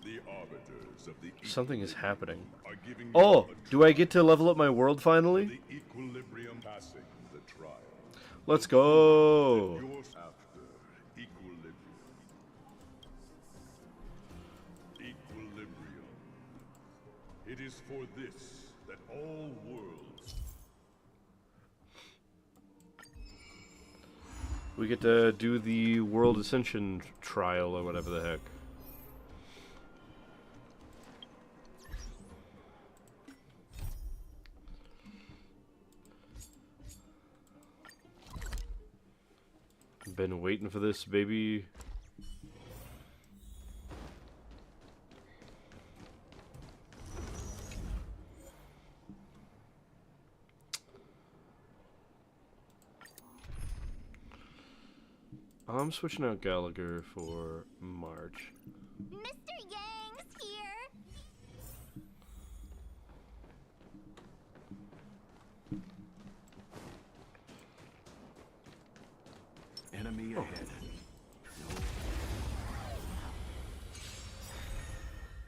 Q: The arbiters of the
A: Something is happening.
Q: are giving
A: Oh,
Q: you a
A: do I get to level up my world finally?
Q: the equilibrium passing the trial.
A: Let's go.
Q: Yours after equilibrium. Equilibrium. It is for this that all worlds.
A: We get to do the World Ascension trial or whatever the heck. Been waiting for this, baby. I'm switching out Gallagher for March.
B: Mr. Yang's here.
H: Enemy ahead.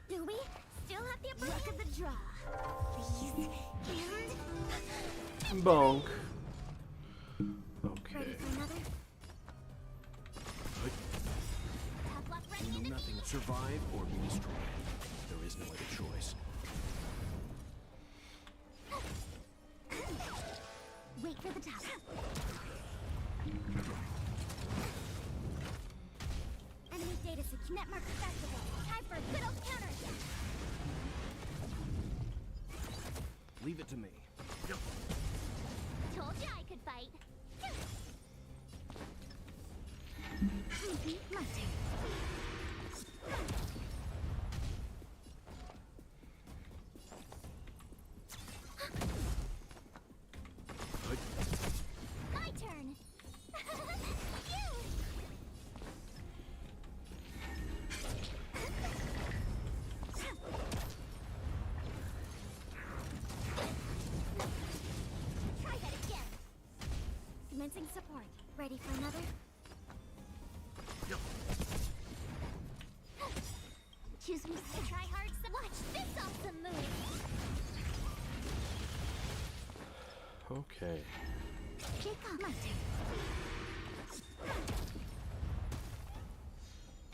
B: Do we still have the upper hand? Look at the draw. Please. And...
A: Bonk.
B: Ready
A: Okay.
B: for another? Tough luck running
H: You know
B: into
H: nothing.
B: me.
H: Survive or be destroyed. There is no other choice.
B: Wait for the top. Enemy data seek net marker festival. Time for a good old counter attack.
H: Leave it to me.
B: Told you I could fight. My turn. My turn. Try that again. Commencing support. Ready for another? Choose me. Try hard. Watch this awesome move.
A: Okay.
B: Kick off. My turn.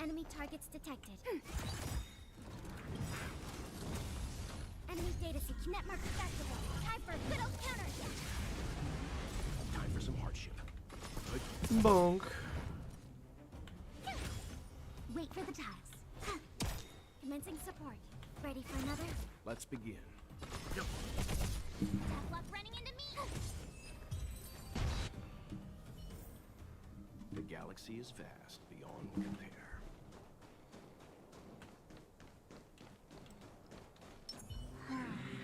B: Enemy targets detected. Enemy data seek net marker festival. Time for a good old counter attack.
H: Time for some hardship.
A: Bonk.
B: Wait for the tiles. Commencing support. Ready for another?
H: Let's begin.
B: Tough luck running into me.
H: The galaxy is vast beyond compare.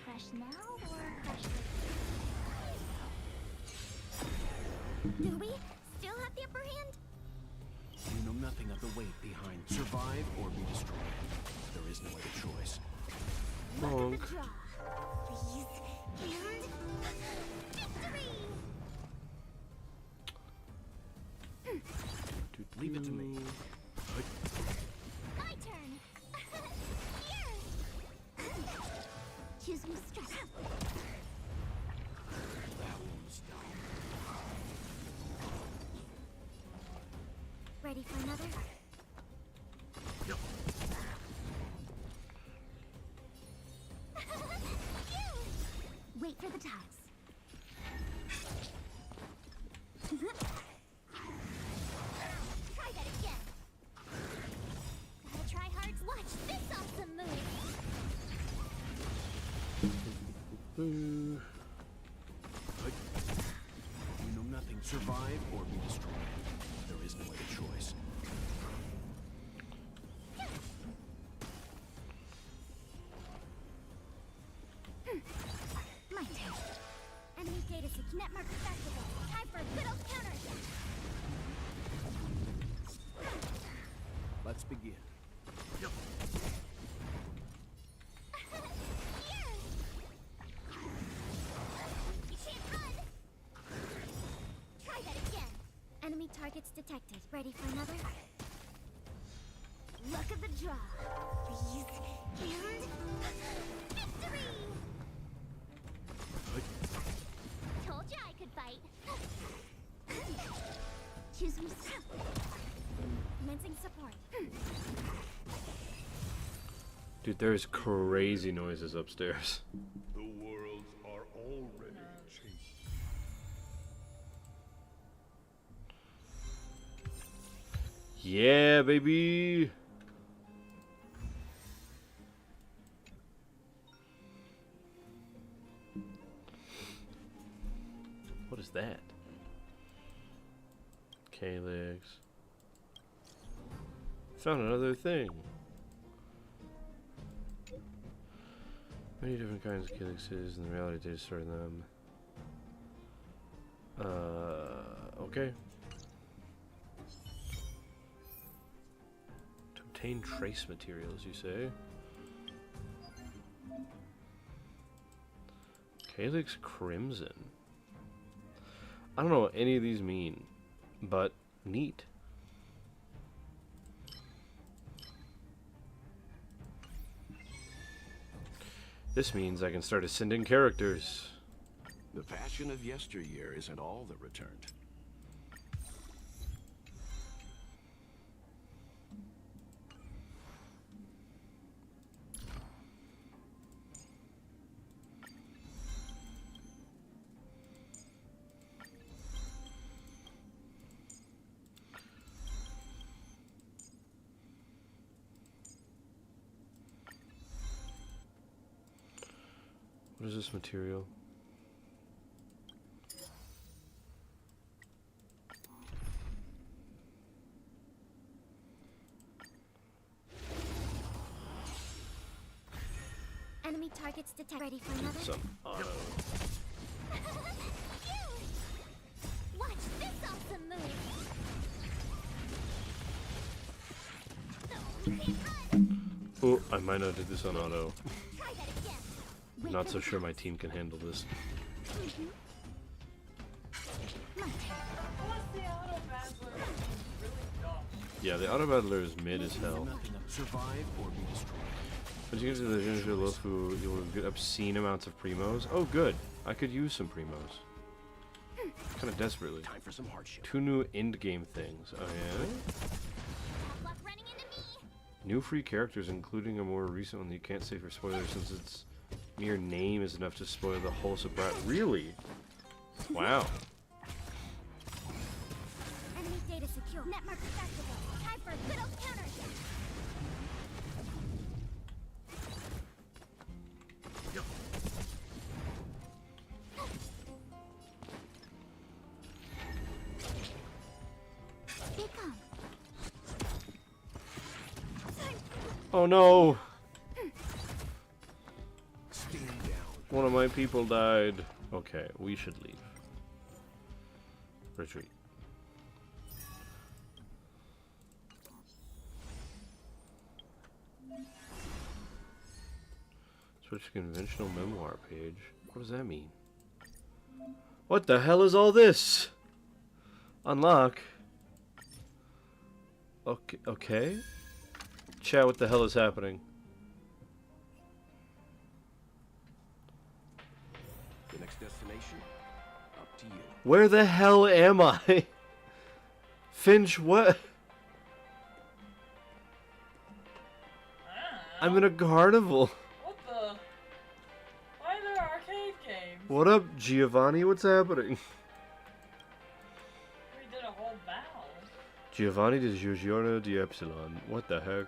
B: Crush now or crush later? Do we still have the upper hand?
H: You know nothing of the weight behind. Survive or be destroyed. There is no other choice.
B: Look
A: Bonk.
B: at the draw. Please. And... victory!
H: Leave it to me.
B: My turn. Here. Choose me stress.
H: That one's down.
B: Ready for another? Wait for the tiles. Try that again. Gotta try hard. Watch this awesome move.
A: Boo.
H: You know nothing. Survive or be destroyed. There is no other choice.
B: My turn. Enemy data seek net marker festival. Time for a good old counter attack.
H: Let's begin.
B: Here. You can't run. Try that again. Enemy targets detected. Ready for another? Look at the draw. Please. And... victory! Told you I could fight. Choose me. Commencing support.
A: Dude, there's crazy noises upstairs.
Q: The worlds are already changed.
A: Yeah, baby. What is that? Calyx. Found another thing. Many different kinds of calyxes, and the reality data stored in them. Okay. Obtain trace materials, you say? Calyx Crimson. I don't know what any of these mean, but neat. This means I can start ascending characters.
H: The passion of yesteryear isn't all that returned.
A: What is this material?
B: Enemy targets detected. Ready for another?
A: Some auto.
B: Watch this awesome move.
A: Oh, I might not do this on auto.
B: Try that again.
A: Not so sure my team can handle this. Yeah, the auto battler is mid as hell.
H: Survive or be destroyed.
A: But you get to the Ginger Loaf, who you'll get obscene amounts of primos. Oh, good. I could use some primos. Kind of desperately.
H: Time for some hardship.
A: 2 new end game things. Oh yeah. New free characters, including a more recent one that you can't say for spoilers, since its mere name is enough to spoil the whole subrat. Really? Wow.
B: Enemy data secure. Network accessible. Time for a good old counter. They come.
A: Oh no!
H: Stand down.
A: One of my people died. Okay, we should leave. Retreat. Switch to conventional memoir page. What does that mean? What the hell is all this? Unlock. Okay, okay. Chat, what the hell is happening?
H: The next destination, up to you.
A: Where the hell am I? Finch, what? I'm in a carnival.
D: What the? Why are there arcade games?
A: What up, Giovanni? What's happening?
D: We did a whole battle.
A: Giovanni di Giorgione di Epsilon. What the heck?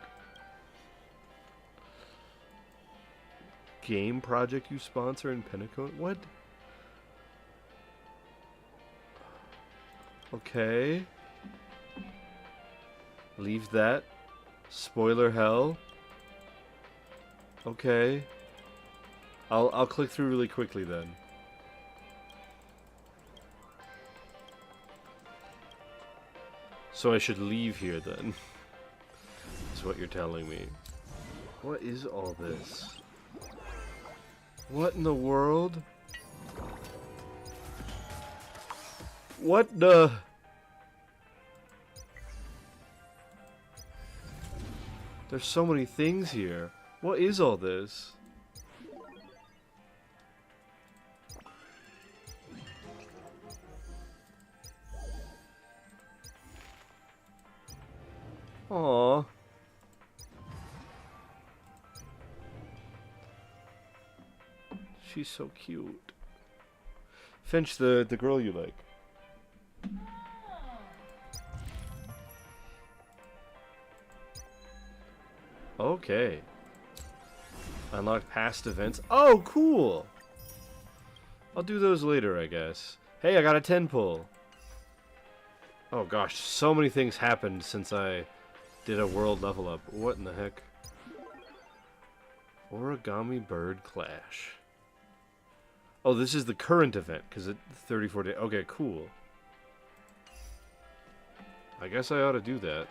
A: Game project you sponsor in Pinnacle? What? Okay. Leave that. Spoiler hell. Okay. I'll click through really quickly then. So I should leave here then. Is what you're telling me. What is all this? What in the world? What the? There's so many things here. What is all this? Aww. She's so cute. Finch, the girl you like. Okay. Unlock past events. Oh, cool! I'll do those later, I guess. Hey, I got a 10 pull. Oh gosh, so many things happened since I did a world level up. What in the heck? Origami Bird Clash. Oh, this is the current event, because it's 34 days. Okay, cool. I guess I ought to do that.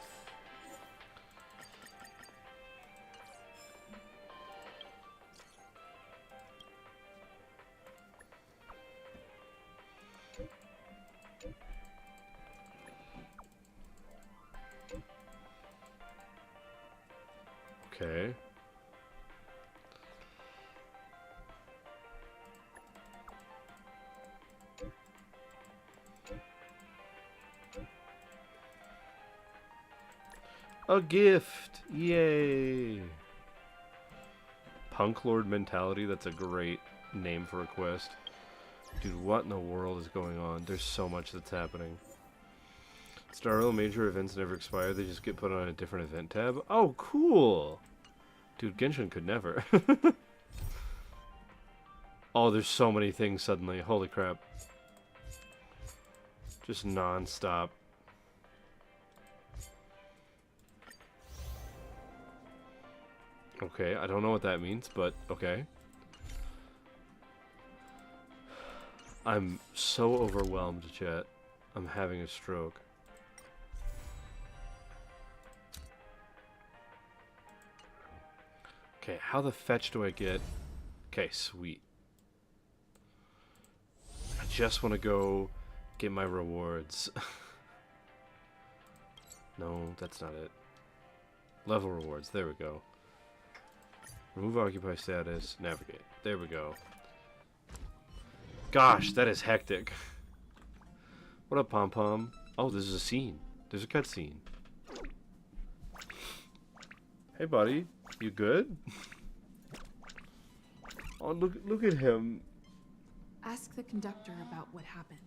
A: Okay. A gift! Yay! Punk Lord mentality, that's a great name for a quest. Dude, what in the world is going on? There's so much that's happening. Star Rail major events never expire, they just get put on a different event tab. Oh, cool! Dude, Genshin could never. Oh, there's so many things suddenly. Holy crap. Just non-stop. Okay, I don't know what that means, but okay. I'm so overwhelmed, chat. I'm having a stroke. Okay, how the fetch do I get... Okay, sweet. I just want to go get my rewards. No, that's not it. Level rewards, there we go. Remove occupy status, navigate. There we go. Gosh, that is hectic. What up, Pom Pom? Oh, this is a scene. There's a cutscene. Hey, buddy. You good? Oh, look at him.
R: Ask the conductor about what happened.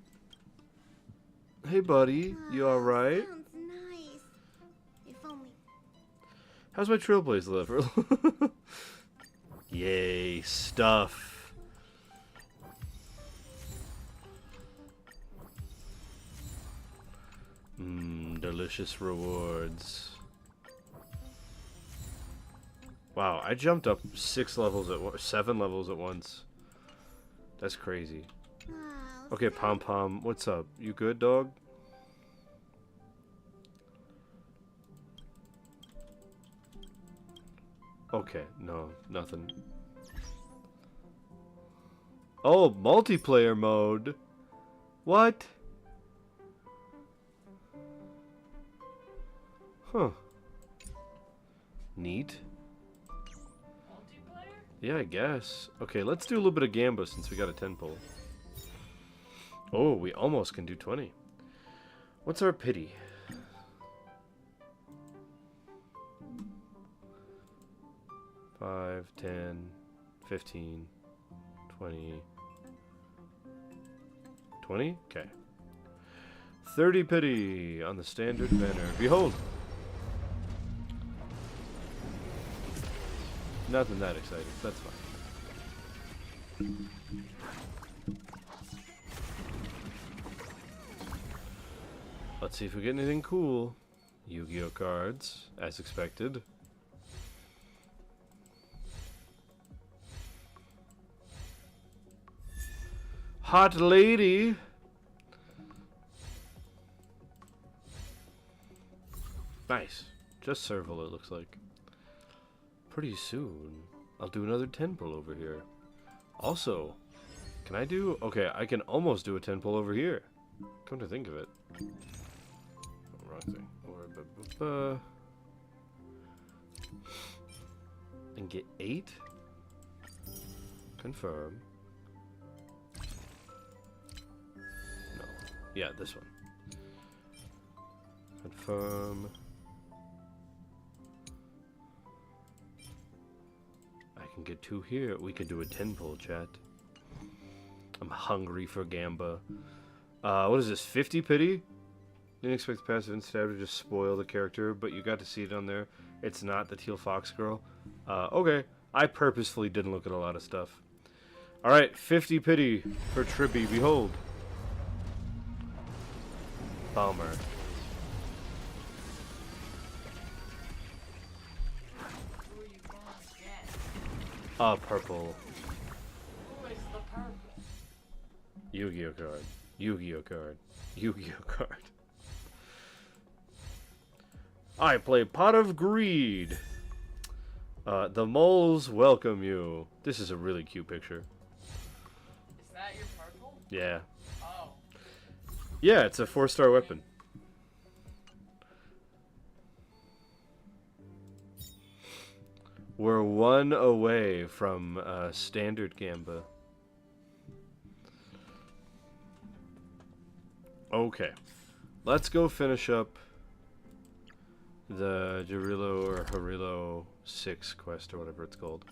A: Hey, buddy. You alright?
B: Sounds nice. If only.
A: How's my Trailblaze level? Yay, stuff. Delicious rewards. Wow, I jumped up 7 levels at once. That's crazy. Okay, Pom Pom, what's up? You good, dog? Okay, no, nothing. Oh, multiplayer mode. What? Huh. Neat. Yeah, I guess. Okay, let's do a little bit of Gamba since we got a 10 pull. Oh, we almost can do 20. What's our pity? Five, 10, 15, 20. 20? Okay. 30 pity on the standard banner. Behold! Nothing that exciting. That's fine. Let's see if we get anything cool. Yu-Gi-Oh cards, as expected. Hot lady! Nice. Just Serval, it looks like. Pretty soon, I'll do another 10 pull over here. Also, can I do... Okay, I can almost do a 10 pull over here. Come to think of it. Oh, wrong thing. And get 8? Confirm. No. Yeah, this one. Confirm. I can get 2 here. We could do a 10 pull, chat. I'm hungry for Gamba. What is this? 50 pity? Didn't expect the passive instab to just spoil the character, but you got to see it on there. It's not the Teal Fox girl. Okay. I purposefully didn't look at a lot of stuff. Alright, 50 pity for Tribby. Behold. Bummer. Purple.
D: Who is the purple?
A: Yu-Gi-Oh card. Yu-Gi-Oh card. Yu-Gi-Oh card. I play Pot of Greed. The moles welcome you. This is a really cute picture.
D: Is that your purple?
A: Yeah.
D: Oh.
A: Yeah, it's a 4-star weapon. We're one away from standard Gamba. Okay. Let's go finish up the Jarilo or Harilo 6 quest or whatever it's called.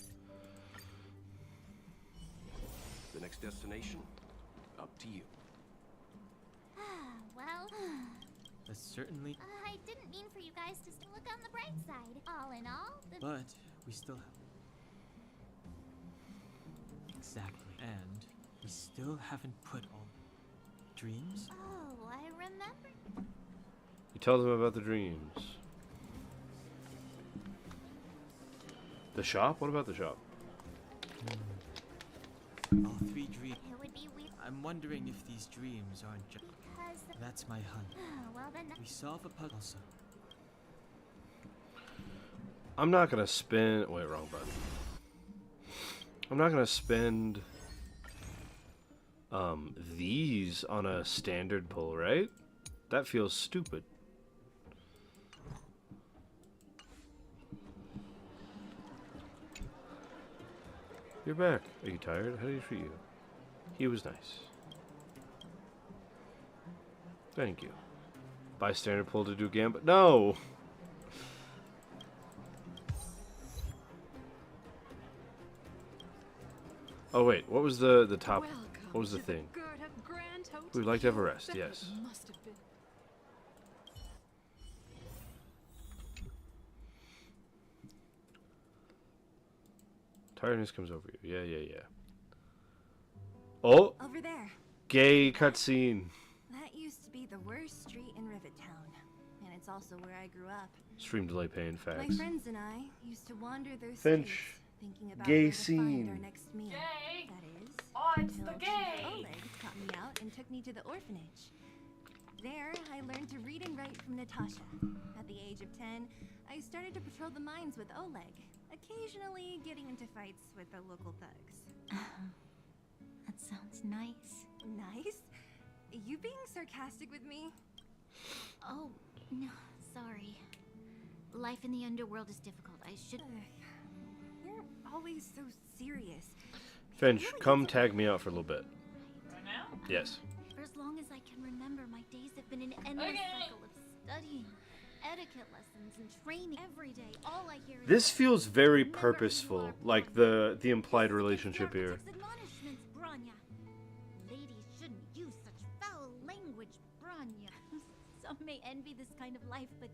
H: The next destination, up to you.
B: Well,
F: That's certainly.
B: I didn't mean for you guys to look on the bright side. All in all,
F: But we still have. Exactly. And we still haven't put all dreams?
B: Oh, I remember.
A: You tell them about the dreams. The shop? What about the shop?
F: All 3 dreams.
B: It would be weird.
F: I'm wondering if these dreams aren't just.
B: Because.
F: That's my hunch.
B: Well, then.
F: We solve a puzzle. Also.
A: I'm not gonna spend. Wait, wrong button. I'm not gonna spend these on a standard pull, right? That feels stupid. You're back. Are you tired? How did he treat you? He was nice. Thank you. Buy standard pull to do gambit. No! Oh wait, what was the top? What was the thing? We'd like to have a rest, yes. Tiredness comes over you. Yeah. Oh!
C: Over there.
A: Gay cutscene.
C: That used to be the worst street in Rivettown, and it's also where I grew up.
A: Stream delay paying
C: My
A: facts.
C: friends and I used to wander those
A: Finch.
C: streets, thinking about
A: Gay
C: where to find our
A: scene.
C: next meal.
D: Gay.
C: That is,
D: Oh, it's
C: until
D: the
C: Chief
D: gay.
C: Oleg caught me out and took me to the orphanage. There, I learned to read and write from Natasha. At the age of 10, I started to patrol the mines with Oleg, occasionally getting into fights with the local thugs.
B: That sounds nice.
C: Nice? You being sarcastic with me?
B: Oh, no, sorry. Life in the underworld is difficult. I should.
C: You're always so serious.
A: Finch, come tag me out for a little bit.
D: Right now?
A: Yes.
B: For as long as I can remember, my days have been an endless cycle of studying, etiquette lessons, and training every day. All I hear is
A: This feels very purposeful, like the implied relationship here.
B: admonishments, Branya. Ladies shouldn't use such foul language, Branya. Some may envy this kind of life, but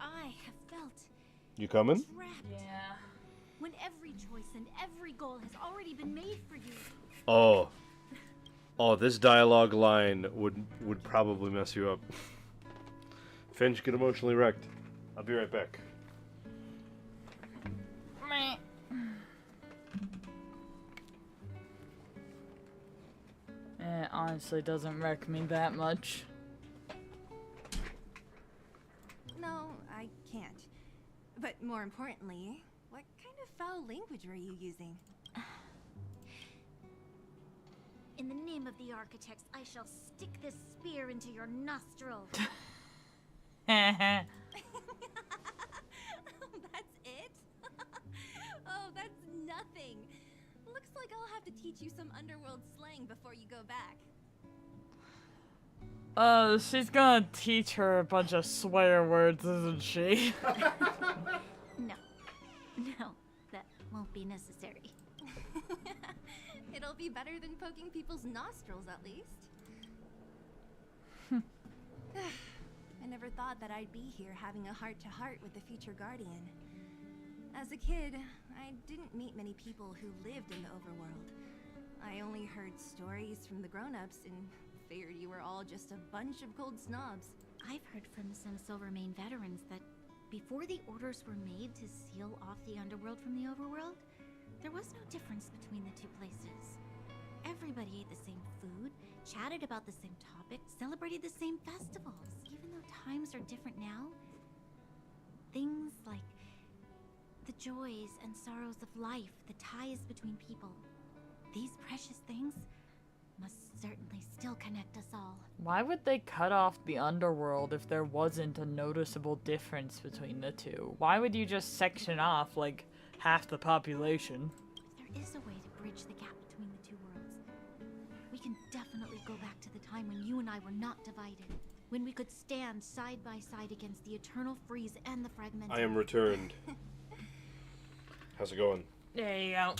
B: I have felt
A: You coming?
B: trapped.
D: Yeah.
B: When every choice and every goal has already been made for you.
A: Oh, this dialogue line would probably mess you up. Finch, get emotionally wrecked. I'll be right back.
D: It honestly doesn't wreck me that much.
C: No, I can't. But more importantly, what kind of foul language were you using?
B: In the name of the architects, I shall stick this spear into your nostril.
C: That's it? Oh, that's nothing. Looks like I'll have to teach you some underworld slang before you go back.
D: She's gonna teach her a bunch of swear words, isn't she?
B: No, that won't be necessary.
C: It'll be better than poking people's nostrils, at least. I never thought that I'd be here having a heart-to-heart with the future Guardian. As a kid, I didn't meet many people who lived in the overworld. I only heard stories from the grown-ups and figured you were all just a bunch of cold snobs.
B: I've heard from some Silvermane veterans that before the orders were made to seal off the underworld from the overworld, there was no difference between the two places. Everybody ate the same food, chatted about the same topics, celebrated the same festivals. Even though times are different now, things like the joys and sorrows of life, the ties between people, these precious things must certainly still connect us all.
D: Why would they cut off the underworld if there wasn't a noticeable difference between the two? Why would you just section off, like, half the population.
B: There is a way to bridge the gap between the two worlds. We can definitely go back to the time when you and I were not divided. When we could stand side by side against the eternal freeze and the fragmented.
A: I am returned. How's it going?
D: There you go.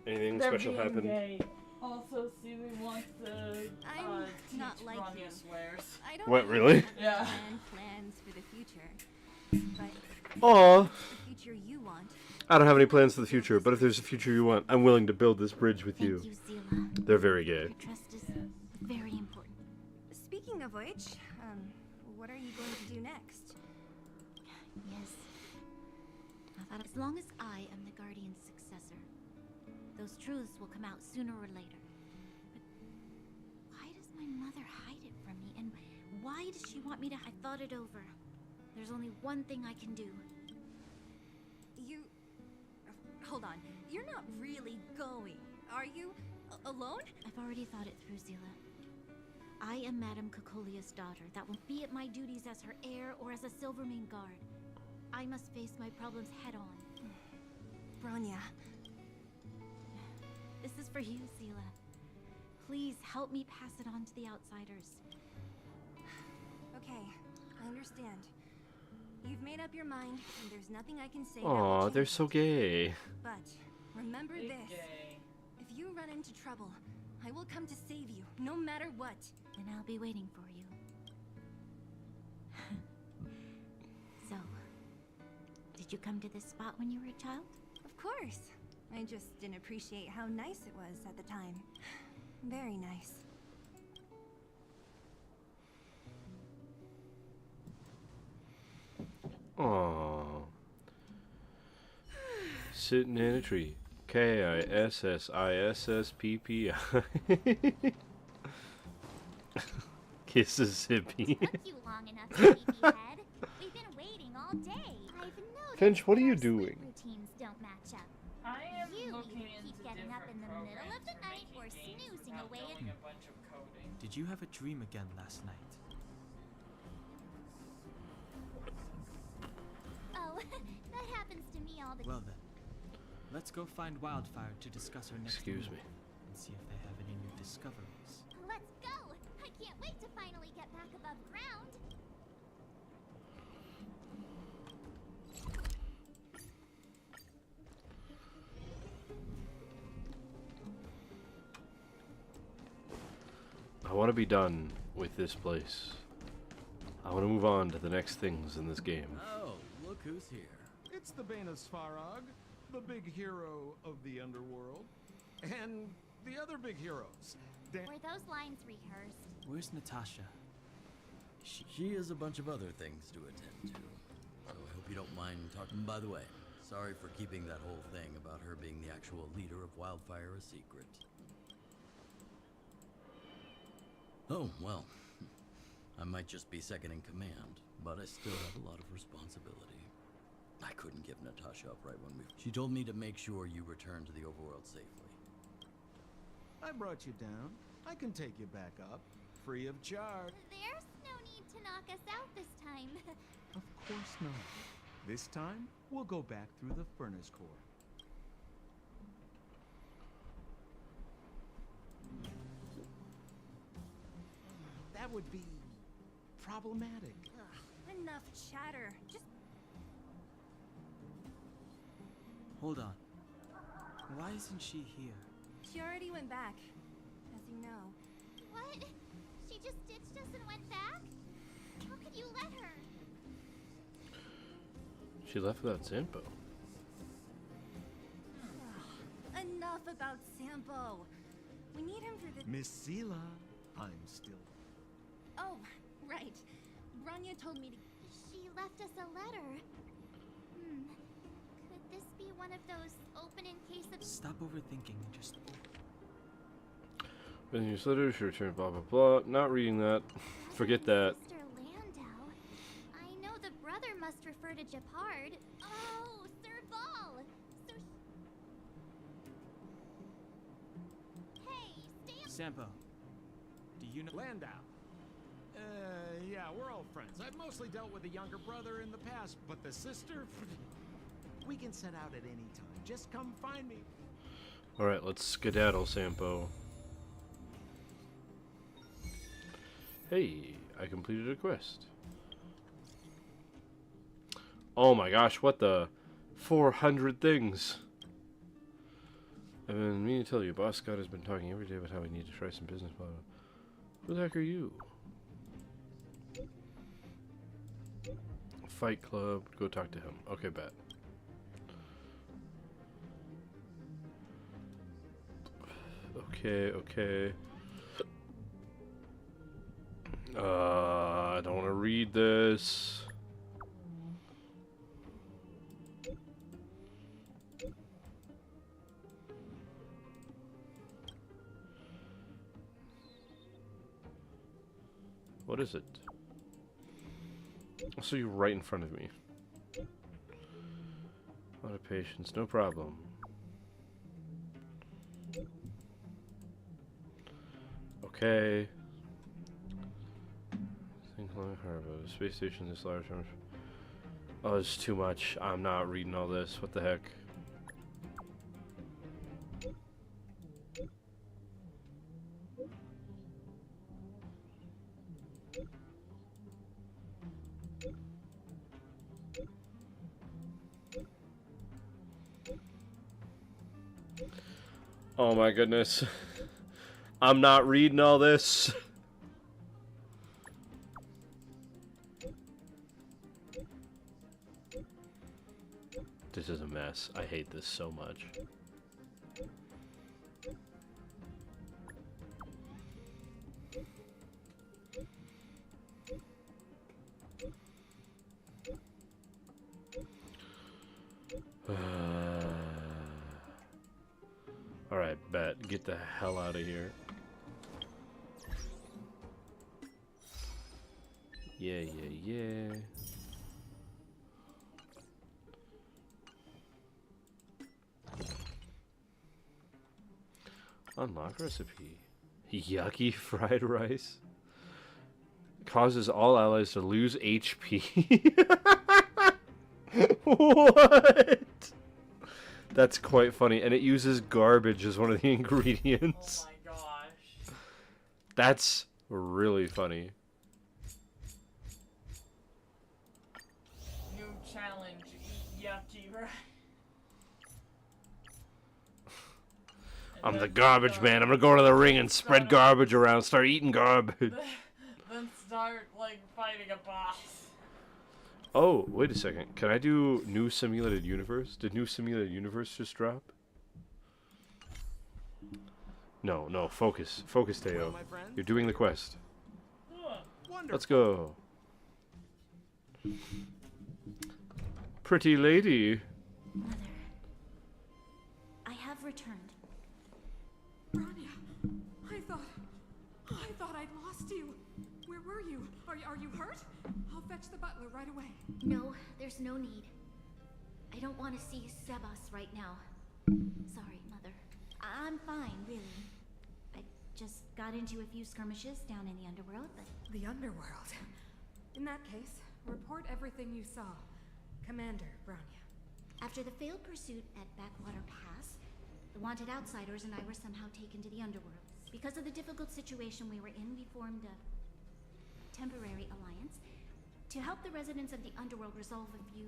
A: Anything
D: They're
A: special
D: being
A: happen?
D: gay. Also, Sealy wants to
C: I'm
D: teach
C: not like
D: Rania
C: you.
D: swears.
C: I don't
A: What, really?
C: have
D: Yeah.
C: plans for the future. But
A: Aw.
C: the future you want.
A: I don't have any plans for the future, but if there's a future you want, I'm willing to build this bridge with you.
B: Thank you, Zila.
A: They're very gay.
B: Your trust is very important.
C: Speaking of which, what are you going to do next?
B: Yes. I thought as long as I am the Guardian's successor, those truths will come out sooner or later. But why does my mother hide it from me? And why does she want me to... I thought it over. There's only one thing I can do.
C: You... hold on. You're not really going, are you? Alone?
B: I've already thought it through, Zila. I am Madame Cocolia's daughter. That will be at my duties as her heir or as a Silvermane guard. I must face my problems head on.
C: Bronya.
B: This is for you, Zila. Please help me pass it on to the outsiders.
C: Okay, I understand. You've made up your mind, and there's nothing I can say.
A: Aw, they're so gay.
C: But remember
D: Big
C: this.
D: gay.
C: If you run into trouble, I will come to save you, no matter what.
B: Then I'll be waiting for you. So, did you come to this spot when you were a child?
C: Of course. I just didn't appreciate how nice it was at the time. Very nice.
A: Aww. Sitting in a tree. Kississippi. Kisses hippie.
B: Took you long enough, sleepyhead. We've been waiting all day. I've noticed
A: Finch, what are you
B: our sleep
A: doing?
B: routines don't match up.
D: I am
B: You
D: looking
B: either
D: into
B: keep getting up in the
D: different
B: middle of the
D: programs
B: night
D: for
B: or
D: making games
B: snoozing
D: without
B: away at...
D: knowing a bunch of coding.
F: Did you have a dream again last night?
B: Oh, that happens to me all the
F: Well then, let's go find Wildfire to discuss our next
A: Excuse
F: move
A: me.
F: and see if they have any new discoveries.
B: Let's go! I can't wait to finally get back above ground.
A: I want to be done with this place. I want to move on to the next things in this game.
G: Oh, look who's here.
I: It's the Bane of Svarog, the big hero of the underworld, and the other big heroes.
B: Were those lines rehearsed?
F: Where's Natasha?
G: She has a bunch of other things to attend to. So I hope you don't mind talking. By the way, sorry for keeping that whole thing about her being the actual leader of Wildfire a secret. Oh, well. I might just be second in command, but I still have a lot of responsibility. I couldn't give Natasha up right when she told me to make sure you return to the overworld safely.
I: I brought you down. I can take you back up, free of charge.
B: There's no need to knock us out this time.
I: Of course not. This time, we'll go back through the furnace core. That would be problematic.
C: Ugh, enough chatter. Just
F: Hold on. Why isn't she here?
C: she already went back, as you know.
B: What? She just ditched us and went back? How could you let her?
A: She left without Sampo.
C: Ugh, enough about Sampo. We need him for the...
I: Miss Sela, I'm still...
C: Oh, right. Bronya told me to...
B: She left us a letter. Could this be one of those open in case of...
F: Stop overthinking and just...
A: When you newsletter, she returned blah blah blah. Not reading that. Forget that.
B: Mr. Landau. I know the brother must refer to Japard. Oh, Serval. So hey, stay...
F: Sampo, do you know...
I: Landau. Yeah, we're all friends. I've mostly dealt with the younger brother in the past, but the sister... We can set out at any time. Just come find me.
A: Alright, let's skedaddle, Sampo. Hey, I completed a quest. Oh my gosh, what the 400 things. I've been meaning to tell you, Boss Scott has been talking every day about how we need to try some business model. Who the heck are you? Fight Club, go talk to him. Okay, bet. Okay. I don't want to read this. What is it? I'll see you right in front of me. A lot of patience, no problem. Okay. Think long harbor. The space station this large. Oh, it's too much. I'm not reading all this. What the heck? Oh my goodness. I'm not reading all this. This is a mess. I hate this so much. Alright, bet. Get the hell out of here. Yeah. Unlock recipe. Yucky fried rice. Causes all allies to lose HP. What? That's quite funny. And it uses garbage as one of the ingredients.
D: Oh my gosh.
A: That's really funny.
D: New challenge. Eat yucky, right?
A: I'm the garbage man. I'm gonna go to the ring and spread garbage around. Start eating garbage.
D: Then start, like, fighting a boss.
A: Oh, wait a second. Can I do New Simulated Universe? Did New Simulated Universe just drop? No. Focus. Focus, Teyo. You're doing the quest. Let's go. Pretty lady.
B: Mother, I have returned.
R: Branya, I thought I'd lost you. Where were you? Are you hurt? I'll fetch the butler right away.
B: No, there's no need. I don't want to see Sebas right now. Sorry, Mother. I'm fine, really. I just got into a few skirmishes down in the underworld, but...
R: The underworld? In that case, report everything you saw. Commander Branya.
B: After the failed pursuit at Backwater Pass, the wanted outsiders and I were somehow taken to the underworld. Because of the difficult situation we were in, we formed a temporary alliance to help the residents of the underworld resolve a few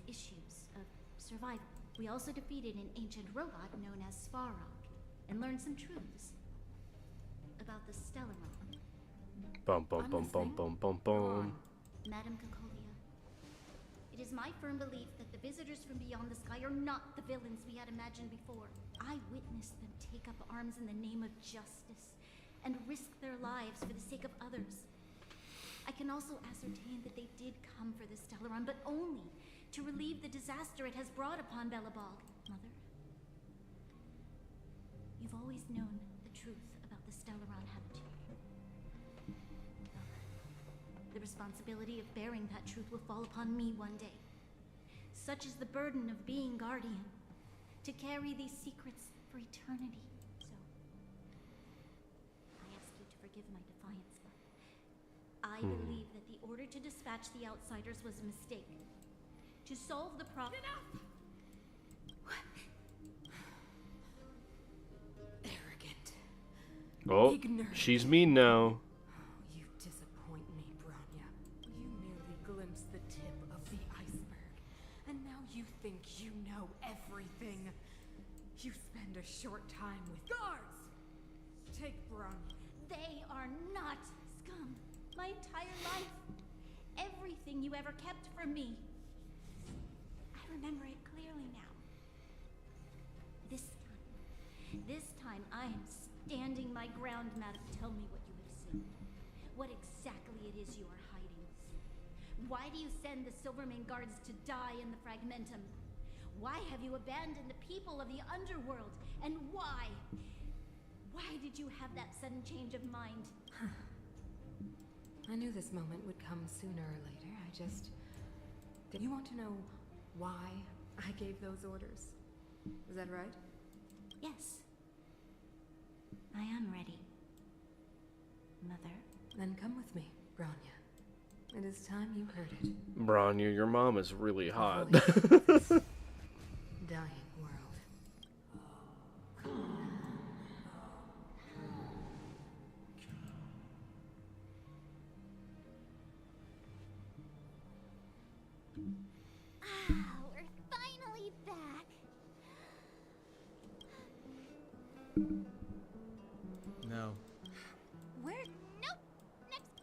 B: issues of survival. We also defeated an ancient robot known as Svarog and learned some truths about the Stellaron.
A: Bum.
B: Madam Cacolia, it is my firm belief that the visitors from beyond the sky are not the villains we had imagined before. I witnessed them take up arms in the name of justice and risk their lives for the sake of others. I can also ascertain that they did come for the Stellaron, but only to relieve the disaster it has brought upon Belobog. Mother, you've always known the truth about the Stellaron, haven't you? Well, the responsibility of bearing that truth will fall upon me one day. Such is the burden of being Guardian, to carry these secrets for eternity. So, I ask you to forgive my defiance, but I believe that the order to dispatch the outsiders was a mistake. To solve the problem...
R: Enough!
A: Oh,
R: Ignorant.
A: she's mean now.
R: You disappoint me, Bronya. You merely glimpsed the tip of the iceberg, and now you think you know everything. You spend a short time with guards. Take Bronya.
B: They are not scum. My entire life. Everything you ever kept from me. I remember it clearly now. This time I am standing my ground, madam. Tell me what you have seen. What exactly it is you are hiding. Why do you send the Silvermane guards to die in the Fragmentum? Why have you abandoned the people of the underworld? And why? Why did you have that sudden change of mind?
R: I knew this moment would come sooner or later. I just... Did you want to know why I gave those orders? Is that right?
B: Yes. I am ready. Mother.
R: Then come with me, Bronya. It is time you heard it.
A: Bronya, your mom is really hot.
R: Dying world.
B: We're finally back.
F: No.
B: Where? Nope.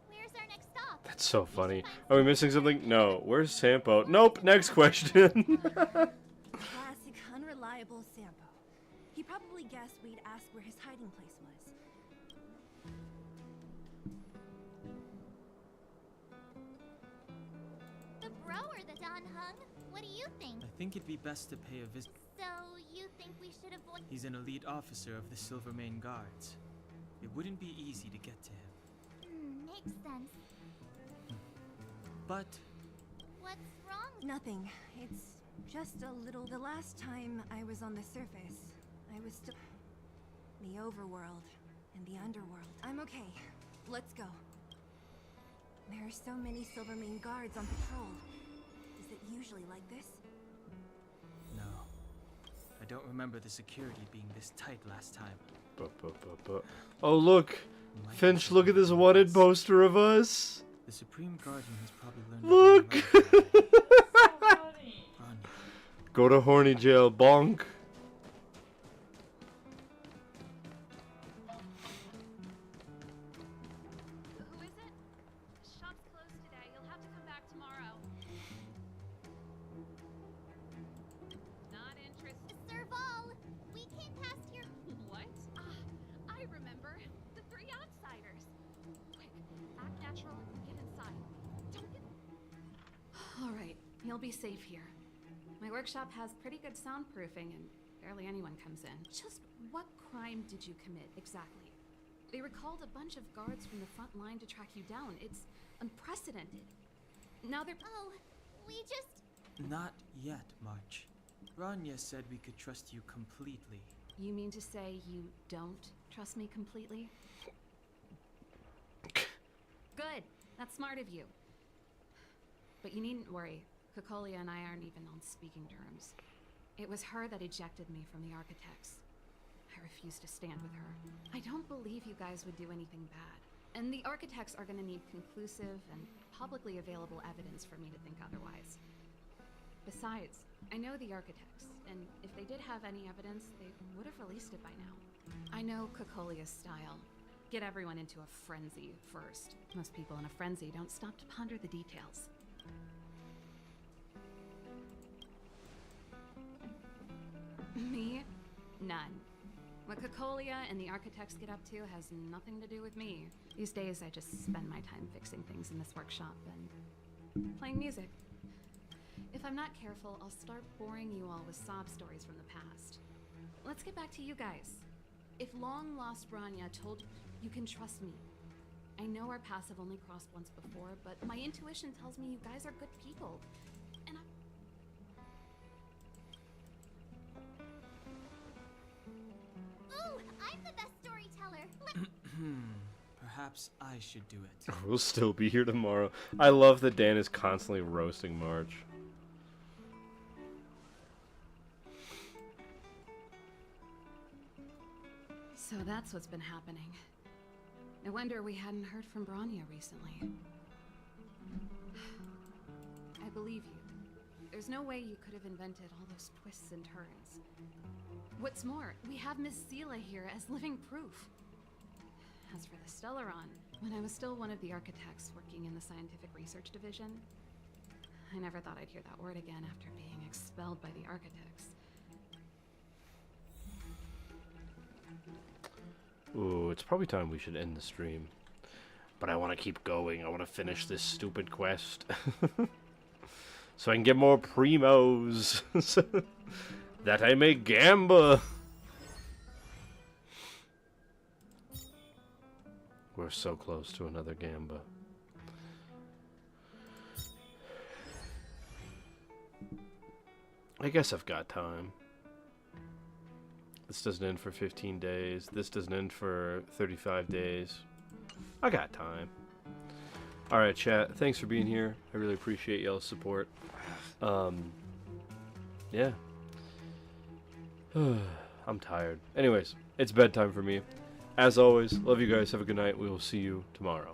B: Where's our next stop?
A: That's so funny. Are we missing something? No. Where's Sampo? Nope. Next question.
C: Classic, unreliable Sampo. He probably guessed we'd ask where his hiding place was.
B: The bro or the Don Hung? What do you think?
F: I think it'd be best to pay a visit.
B: So, you think we should avoid...
F: He's an elite officer of the Silvermane Guards. It wouldn't be easy to get to him.
B: Makes sense.
F: But
B: What's wrong?
C: Nothing. It's just a little... The last time I was on the surface, I was still... The overworld and the underworld. I'm okay. Let's go. There are so many Silvermane guards on patrol. Is it usually like this?
F: no. I don't remember the security being this tight last time.
A: Oh, look. Finch, look at this wanted poster of us.
F: The Supreme Guardian has probably learned.
A: Look.
D: Funny.
A: Go to horny jail, bonk.
S: Who is it? The shop's closed today. You'll have to come back tomorrow. Not interested.
B: Serval! We came past here.
S: What? I remember. The three outsiders. Quick, act natural. Get inside. Don't get...
T: All right, you'll be safe here. My workshop has pretty good soundproofing and barely anyone comes in. Just what crime did you commit exactly? They recalled a bunch of guards from the front line to track you down. It's unprecedented. Now they're...
B: Oh, we just...
F: Not yet, March. Bronya said we could trust you completely.
T: You mean to say you don't trust me completely? Good. That's smart of you. But you needn't worry. Kokolia and I aren't even on speaking terms. It was her that ejected me from the Architects. I refuse to stand with her. I don't believe you guys would do anything bad. And the Architects are going to need conclusive and publicly available evidence for me to think otherwise. Besides, I know the Architects, and if they did have any evidence, they would have released it by now. I know Kokolia's style. Get everyone into a frenzy first. Most people in a frenzy don't stop to ponder the details. Me? None. What Kokolia and the Architects get up to has nothing to do with me. These days, I just spend my time fixing things in this workshop and playing music. If I'm not careful, I'll start boring you all with sob stories from the past. Let's get back to you guys. If long-lost Bronya told you can trust me. I know our paths have only crossed once before, but my intuition tells me you guys are good people. And
B: Ooh, I'm the best storyteller.
F: Perhaps I should do it.
A: We'll still be here tomorrow. I love that Dan is constantly roasting March.
T: So that's what's been happening. No wonder we hadn't heard from Bronya recently. I believe you. There's no way you could have invented all those twists and turns. What's more, we have Miss Sela here as living proof. As for the Stellaron, when I was still one of the architects working in the scientific research division, I never thought I'd hear that word again after being expelled by the architects.
A: Ooh, it's probably time we should end the stream. But I want to keep going. I want to finish this stupid quest. So I can get more primos. That I may gamba. We're so close to another gamba. I guess I've got time. This doesn't end for 15 days. This doesn't end for 35 days. I got time. Alright, chat. Thanks for being here. I really appreciate y'all's support. Yeah. I'm tired. Anyways, it's bedtime for me. As always, love you guys. Have a good night. We will see you tomorrow.